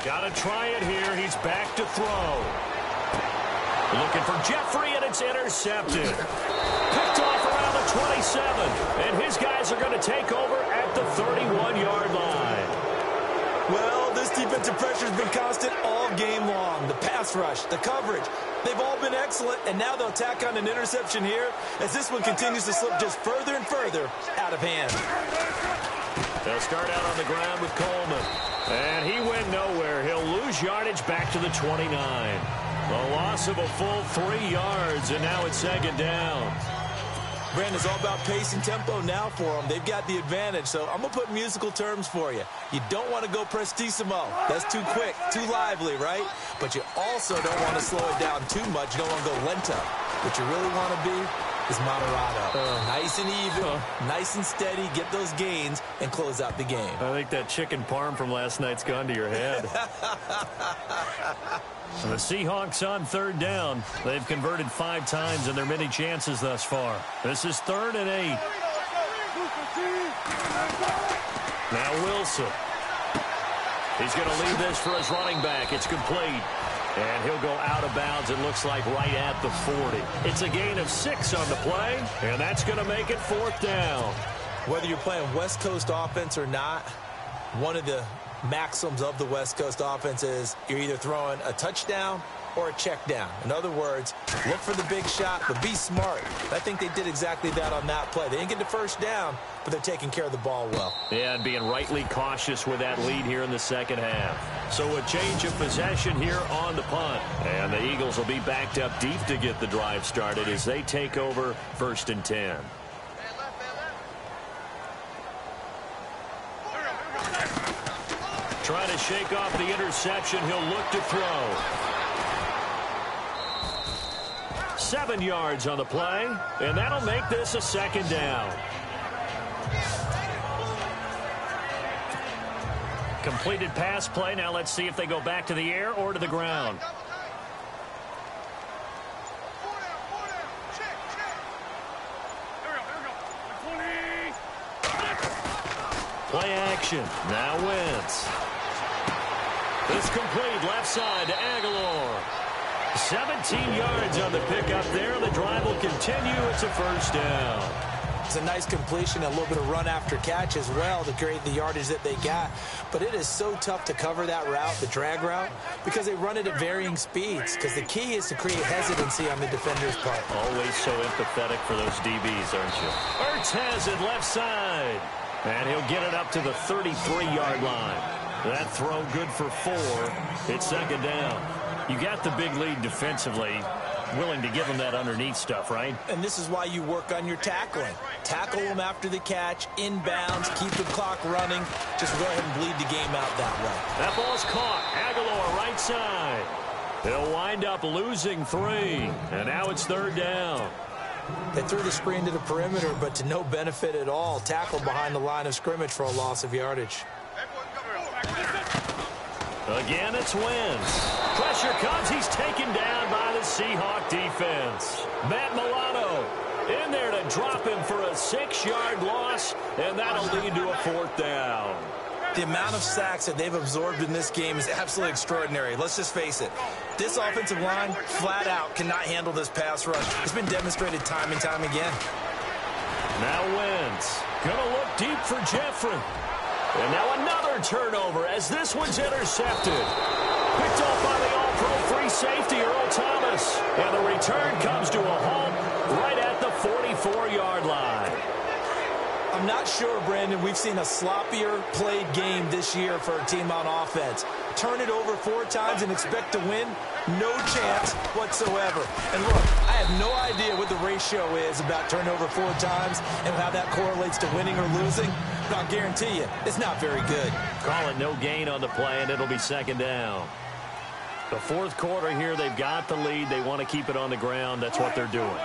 Got to try it here. He's back to throw. Looking for Jeffrey, and it's intercepted. Picked off around the 27, and his guys are going to take over at the 31-yard line. Well, this defensive pressure has been constant all game long. The pass rush, the coverage, they've all been excellent, and now they'll tack on an interception here as this one continues to slip just further and further out of hand. They'll start out on the ground with Coleman, and he went nowhere. He'll lose yardage back to the 29. A loss of a full 3 yards, and now it's 2nd down. Brandon, it's all about pace and tempo now for them. They've got the advantage, so I'm going to put musical terms for you. You don't want to go prestissimo. That's too quick, too lively, right? But you also don't want to slow it down too much. You don't want to go lento. What you really want to be is moderato. Nice and even, nice and steady, get those gains, and close out the game. I think that chicken parm from last night's gone to your head. The Seahawks on 3rd down. They've converted 5 times in their many chances thus far. This is 3rd and 8. Now Wilson. He's going to leave this for his running back. It's complete. And he'll go out of bounds, it looks like, right at the 40. It's a gain of 6 on the play, and that's going to make it 4th down. Whether you're playing West Coast offense or not, one of the maxims of the West Coast offense is you're either throwing a touchdown or a check down. In other words, look for the big shot, but be smart. I think they did exactly that on that play. They didn't get the first down, but they're taking care of the ball well. Yeah, and being rightly cautious with that lead here in the second half. So a change of possession here on the punt. And the Eagles will be backed up deep to get the drive started as they take over 1st and 10. Trying to shake off the interception. He'll look to throw. 7 yards on the play, and that'll make this a 2nd down. Completed pass play. Now let's see if they go back to the air or to the ground. Play action. Now Wentz. It's complete left side to Aguilar. 17 yards on the pickup there. The drive will continue. It's a 1st down. It's a nice completion, a little bit of run after catch as well to create the yardage that they got. But it is so tough to cover that route, the drag route, because they run it at varying speeds. Because the key is to create hesitancy on the defender's part. Always so empathetic for those DBs, aren't you? Ertz has it left side. And he'll get it up to the 33-yard line. That throw good for 4. It's 2nd down. You got the big lead defensively. Willing to give them that underneath stuff, right? And this is why you work on your tackling. Tackle them after the catch, inbounds, keep the clock running. Just go ahead and bleed the game out that way. That ball's caught. Aguilar right side. They'll wind up losing 3. And now it's 3rd down. They threw the screen to the perimeter, but to no benefit at all. Tackled behind the line of scrimmage for a loss of yardage. Again, it's Wentz. Pressure comes. He's taken down by the Seahawk defense. Matt Milano in there to drop him for a 6-yard loss, and that'll lead to a 4th down. The amount of sacks that they've absorbed in this game is absolutely extraordinary. Let's just face it. This offensive line, flat out, cannot handle this pass rush. It's been demonstrated time and time again. Now Wentz gonna look deep for Jeffrey. And now another turnover as this one's intercepted. Picked off by the all-pro free safety, Earl Thomas. And the return comes to a halt right at the 44-yard line. I'm not sure, Brandon, we've seen a sloppier played game this year for a team on offense. Turn it over 4 times and expect to win? No chance whatsoever. And look, I have no idea what the ratio is about turnover 4 times and how that correlates to winning or losing. But I'll guarantee you, it's not very good. Call it no gain on the play, and it'll be 2nd down. The 4th quarter here, they've got the lead. They want to keep it on the ground. That's what they're doing.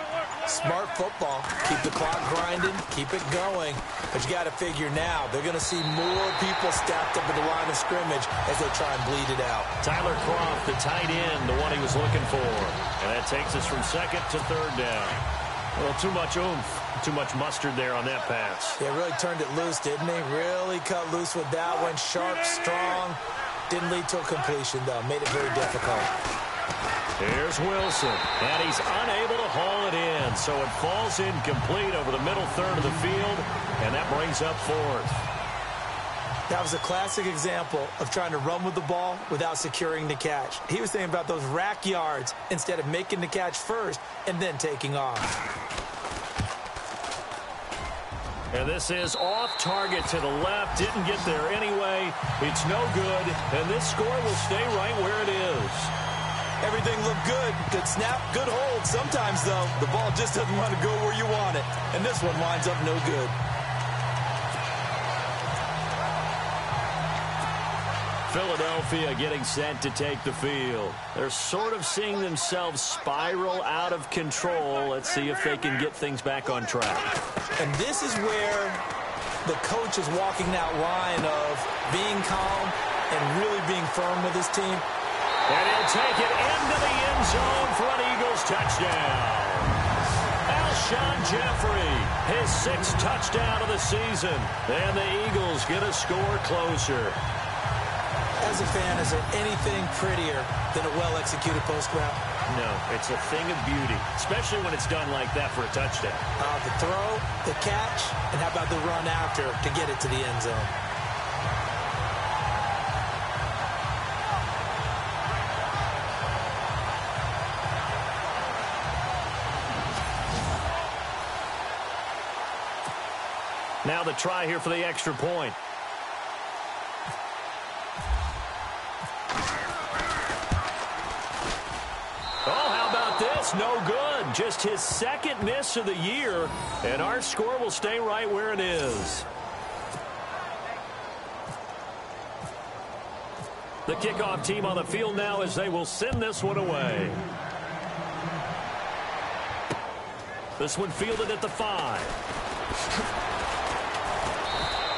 Smart football. Keep the clock grinding. Keep it going. But you got to figure now, they're going to see more people stacked up at the line of scrimmage as they try and bleed it out. Tyler Croft, the tight end, the one he was looking for. And that takes us from 2nd to 3rd down. Well, too much oomph, too much mustard there on that pass. Yeah, really turned it loose, didn't he? Really cut loose with that one. Sharp, strong. Didn't lead to a completion, though. Made it very difficult. Here's Wilson, and he's unable to haul it in, so it falls incomplete over the middle third of the field, and that brings up 4th. That was a classic example of trying to run with the ball without securing the catch. He was thinking about those rack yards instead of making the catch first and then taking off. And this is off target to the left. Didn't get there anyway. It's no good, and this score will stay right where it is. Everything looked good. Good snap, good hold. Sometimes, though, the ball just doesn't want to go where you want it. And this one winds up no good. Philadelphia getting set to take the field. They're sort of seeing themselves spiral out of control. Let's see if they can get things back on track. And this is where the coach is walking that line of being calm and really being firm with his team. And he'll take it into the end zone for an Eagles touchdown. Alshon Jeffrey, his 6th touchdown of the season. And the Eagles get a score closer. As a fan, is there anything prettier than a well-executed post route? No, it's a thing of beauty, especially when it's done like that for a touchdown. The throw, the catch, and how about the run after to get it to the end zone? Now the try here for the extra point. Oh, how about this? No good. Just his second miss of the year, and our score will stay right where it is. The kickoff team on the field now as they will send this one away. This one fielded at the 5.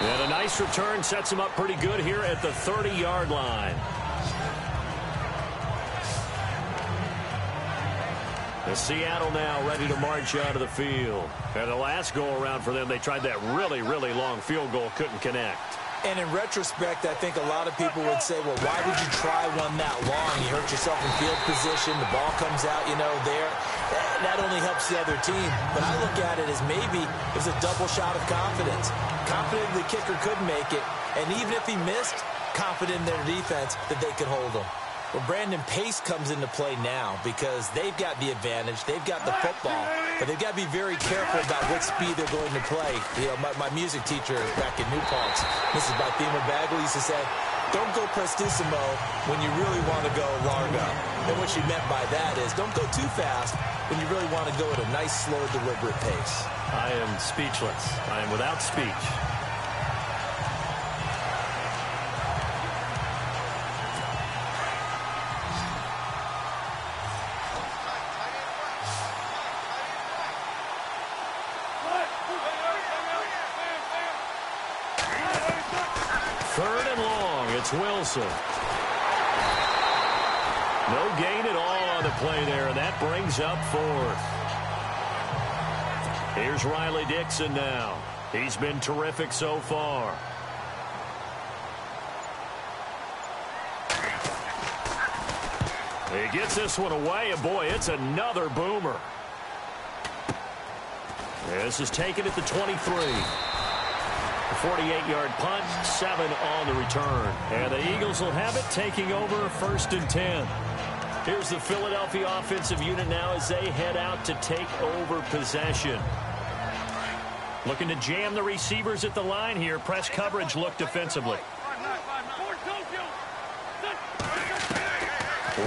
And a nice return sets him up pretty good here at the 30-yard line. The Seattle now ready to march out of the field. And the last go-around for them, they tried that really, really long field goal, couldn't connect. And in retrospect, I think a lot of people would say, well, why would you try one that long? You hurt yourself in field position. The ball comes out, there. That only helps the other team. But I look at it as maybe it was a double shot of confidence. Confident the kicker could make it. And even if he missed, confident in their defense that they could hold him. Well, Brandon, pace comes into play now because they've got the advantage. They've got the football. But they've got to be very careful about what speed they're going to play. My music teacher back in New Paltz, Mrs. Bathema Bagley, used to say, don't go prestissimo when you really want to go largo. And what she meant by that is don't go too fast when you really want to go at a nice, slow, deliberate pace. I am speechless. I am without speech. Third and long, it's Wilson. No gain at all on the play there, and that brings up 4th. Here's Riley Dixon now. He's been terrific so far. He gets this one away, and boy, it's another boomer. This is taken at the 23. 48-yard punt, 7 on the return. And the Eagles will have it, taking over 1st and 10. Here's the Philadelphia offensive unit now as they head out to take over possession. Looking to jam the receivers at the line here. Press coverage look defensively.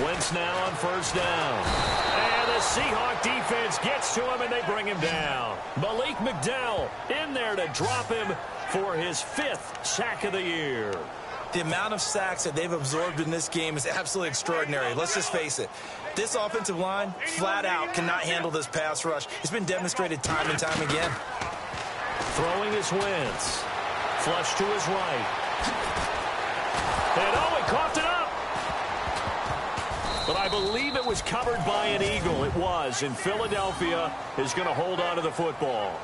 Wentz now on 1st down. And the Seahawks defense gets to him, and they bring him down. Malik McDowell in there to drop him for his 5th sack of the year. The amount of sacks that they've absorbed in this game is absolutely extraordinary. Let's just face it. This offensive line, flat out, cannot handle this pass rush. It's been demonstrated time and time again. Throwing is Wentz. Flush to his right. And he coughed it up. But I believe it was covered by an Eagle. It was. And Philadelphia is going to hold on to the football.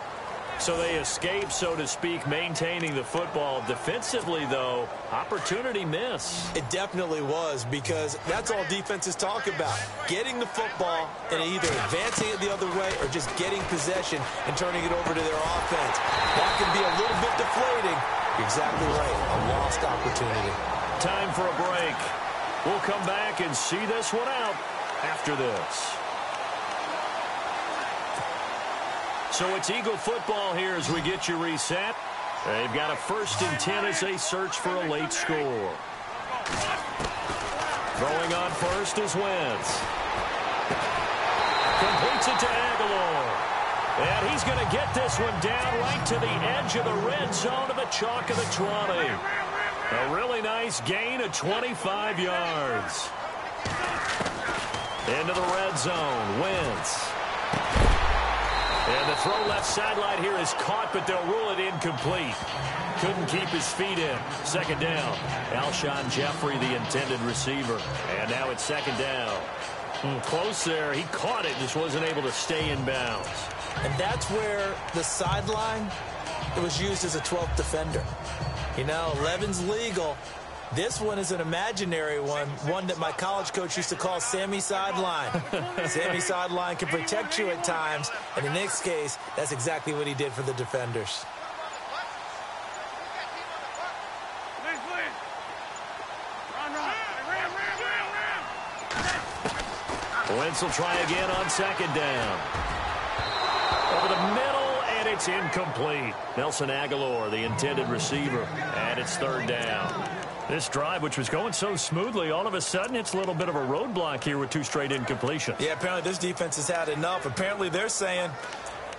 So they escape, so to speak, maintaining the football. Defensively, though, opportunity miss. It definitely was, because that's all defenses talk about. Getting the football and either advancing it the other way or just getting possession and turning it over to their offense. That can be a little bit deflating. You're exactly right. A lost opportunity. Time for a break. We'll come back and see this one out after this. So it's Eagle football here as we get you reset. They've got a 1st and 10 as they search for a late score. Throwing on 1st is Wentz. Completes it to Aguilar. And he's going to get this one down right to the edge of the red zone of the chalk of the 20. A really nice gain of 25 yards. Into the red zone. Wentz. And the throw left sideline here is caught, but they'll rule it incomplete. Couldn't keep his feet in. 2nd down. Alshon Jeffrey, the intended receiver. And now it's 2nd down. Close there. He caught it, just wasn't able to stay in bounds. And that's where the sideline, it was used as a 12th defender. 11's legal. This one is an imaginary one that my college coach used to call Sammy Sideline. Sammy Sideline can protect you at times, and in this case, that's exactly what he did for the defenders. Wentz will try again on 2nd down. Over the middle, And it's incomplete. Nelson Aguilar, the intended receiver. And it's third down. This drive, which was going so smoothly, all of a sudden it's a little bit of a roadblock here with 2 straight incompletions. Yeah, apparently this defense has had enough. Apparently they're saying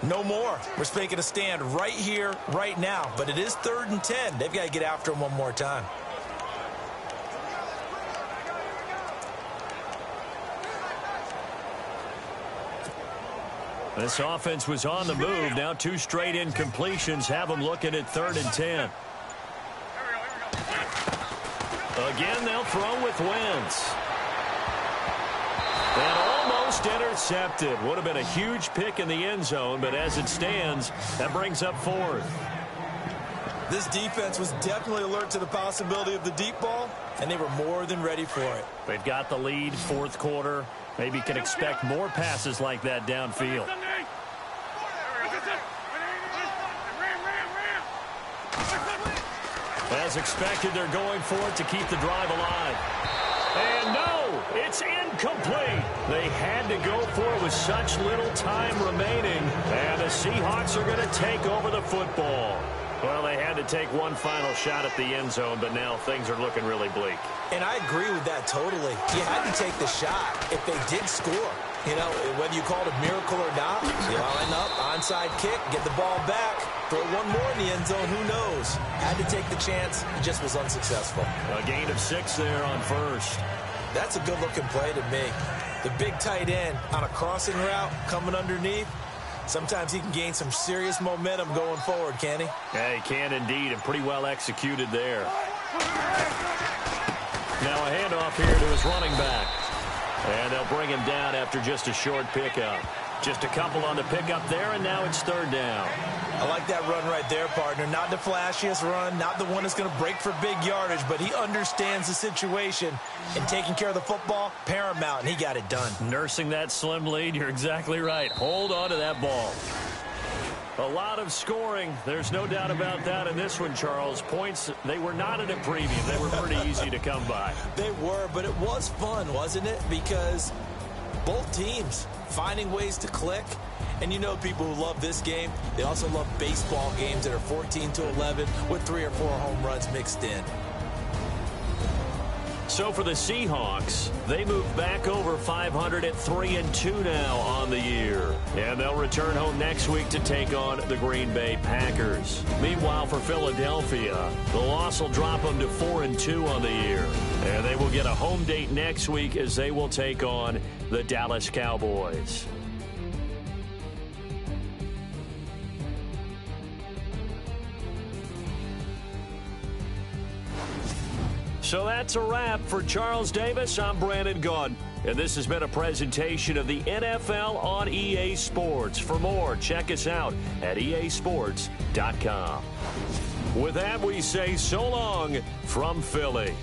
no more. We're making a stand right here, right now. But it is 3rd and 10. They've got to get after him one more time. This offense was on the move. Now 2 straight incompletions have them looking at 3rd and 10. Again, they'll throw with Wentz. And almost intercepted. Would have been a huge pick in the end zone, but as it stands, that brings up 4th. This defense was definitely alert to the possibility of the deep ball, and they were more than ready for it. They've got the lead, 4th quarter. Maybe can expect more passes like that downfield. As expected, they're going for it to keep the drive alive. And no, it's incomplete. They had to go for it with such little time remaining. And the Seahawks are going to take over the football. Well, they had to take one final shot at the end zone, but now things are looking really bleak. And I agree with that totally. You had to take the shot if they did score. You know, whether you call it a miracle or not, you line up, onside kick, get the ball back, throw one more in the end zone, who knows? Had to take the chance, just was unsuccessful. A gain of 6 there on 1st. That's a good-looking play to me. The big tight end on a crossing route coming underneath. Sometimes he can gain some serious momentum going forward, can he? Yeah, he can indeed, and pretty well executed there. Now a handoff here to his running back. And they'll bring him down after just a short pickup. Just a couple on the pickup there, and now it's 3rd down. I like that run right there, partner. Not the flashiest run, not the one that's going to break for big yardage, but he understands the situation, and taking care of the football, paramount, and he got it done. Nursing that slim lead, you're exactly right. Hold on to that ball. A lot of scoring. There's no doubt about that in this one, Charles. Points, they were not at a premium. They were pretty easy to come by. They were, but it was fun, wasn't it? Because both teams finding ways to click. And you know people who love this game, they also love baseball games that are 14-11 with 3 or 4 home runs mixed in. So for the Seahawks, they move back over 500 at 3-2 now on the year. And they'll return home next week to take on the Green Bay Packers. Meanwhile, for Philadelphia, the loss will drop them to 4-2 on the year. And they will get a home date next week as they will take on the Dallas Cowboys. So that's a wrap. For Charles Davis, I'm Brandon Gaudin. And this has been a presentation of the NFL on EA Sports. For more, check us out at easports.com. With that, we say so long from Philly.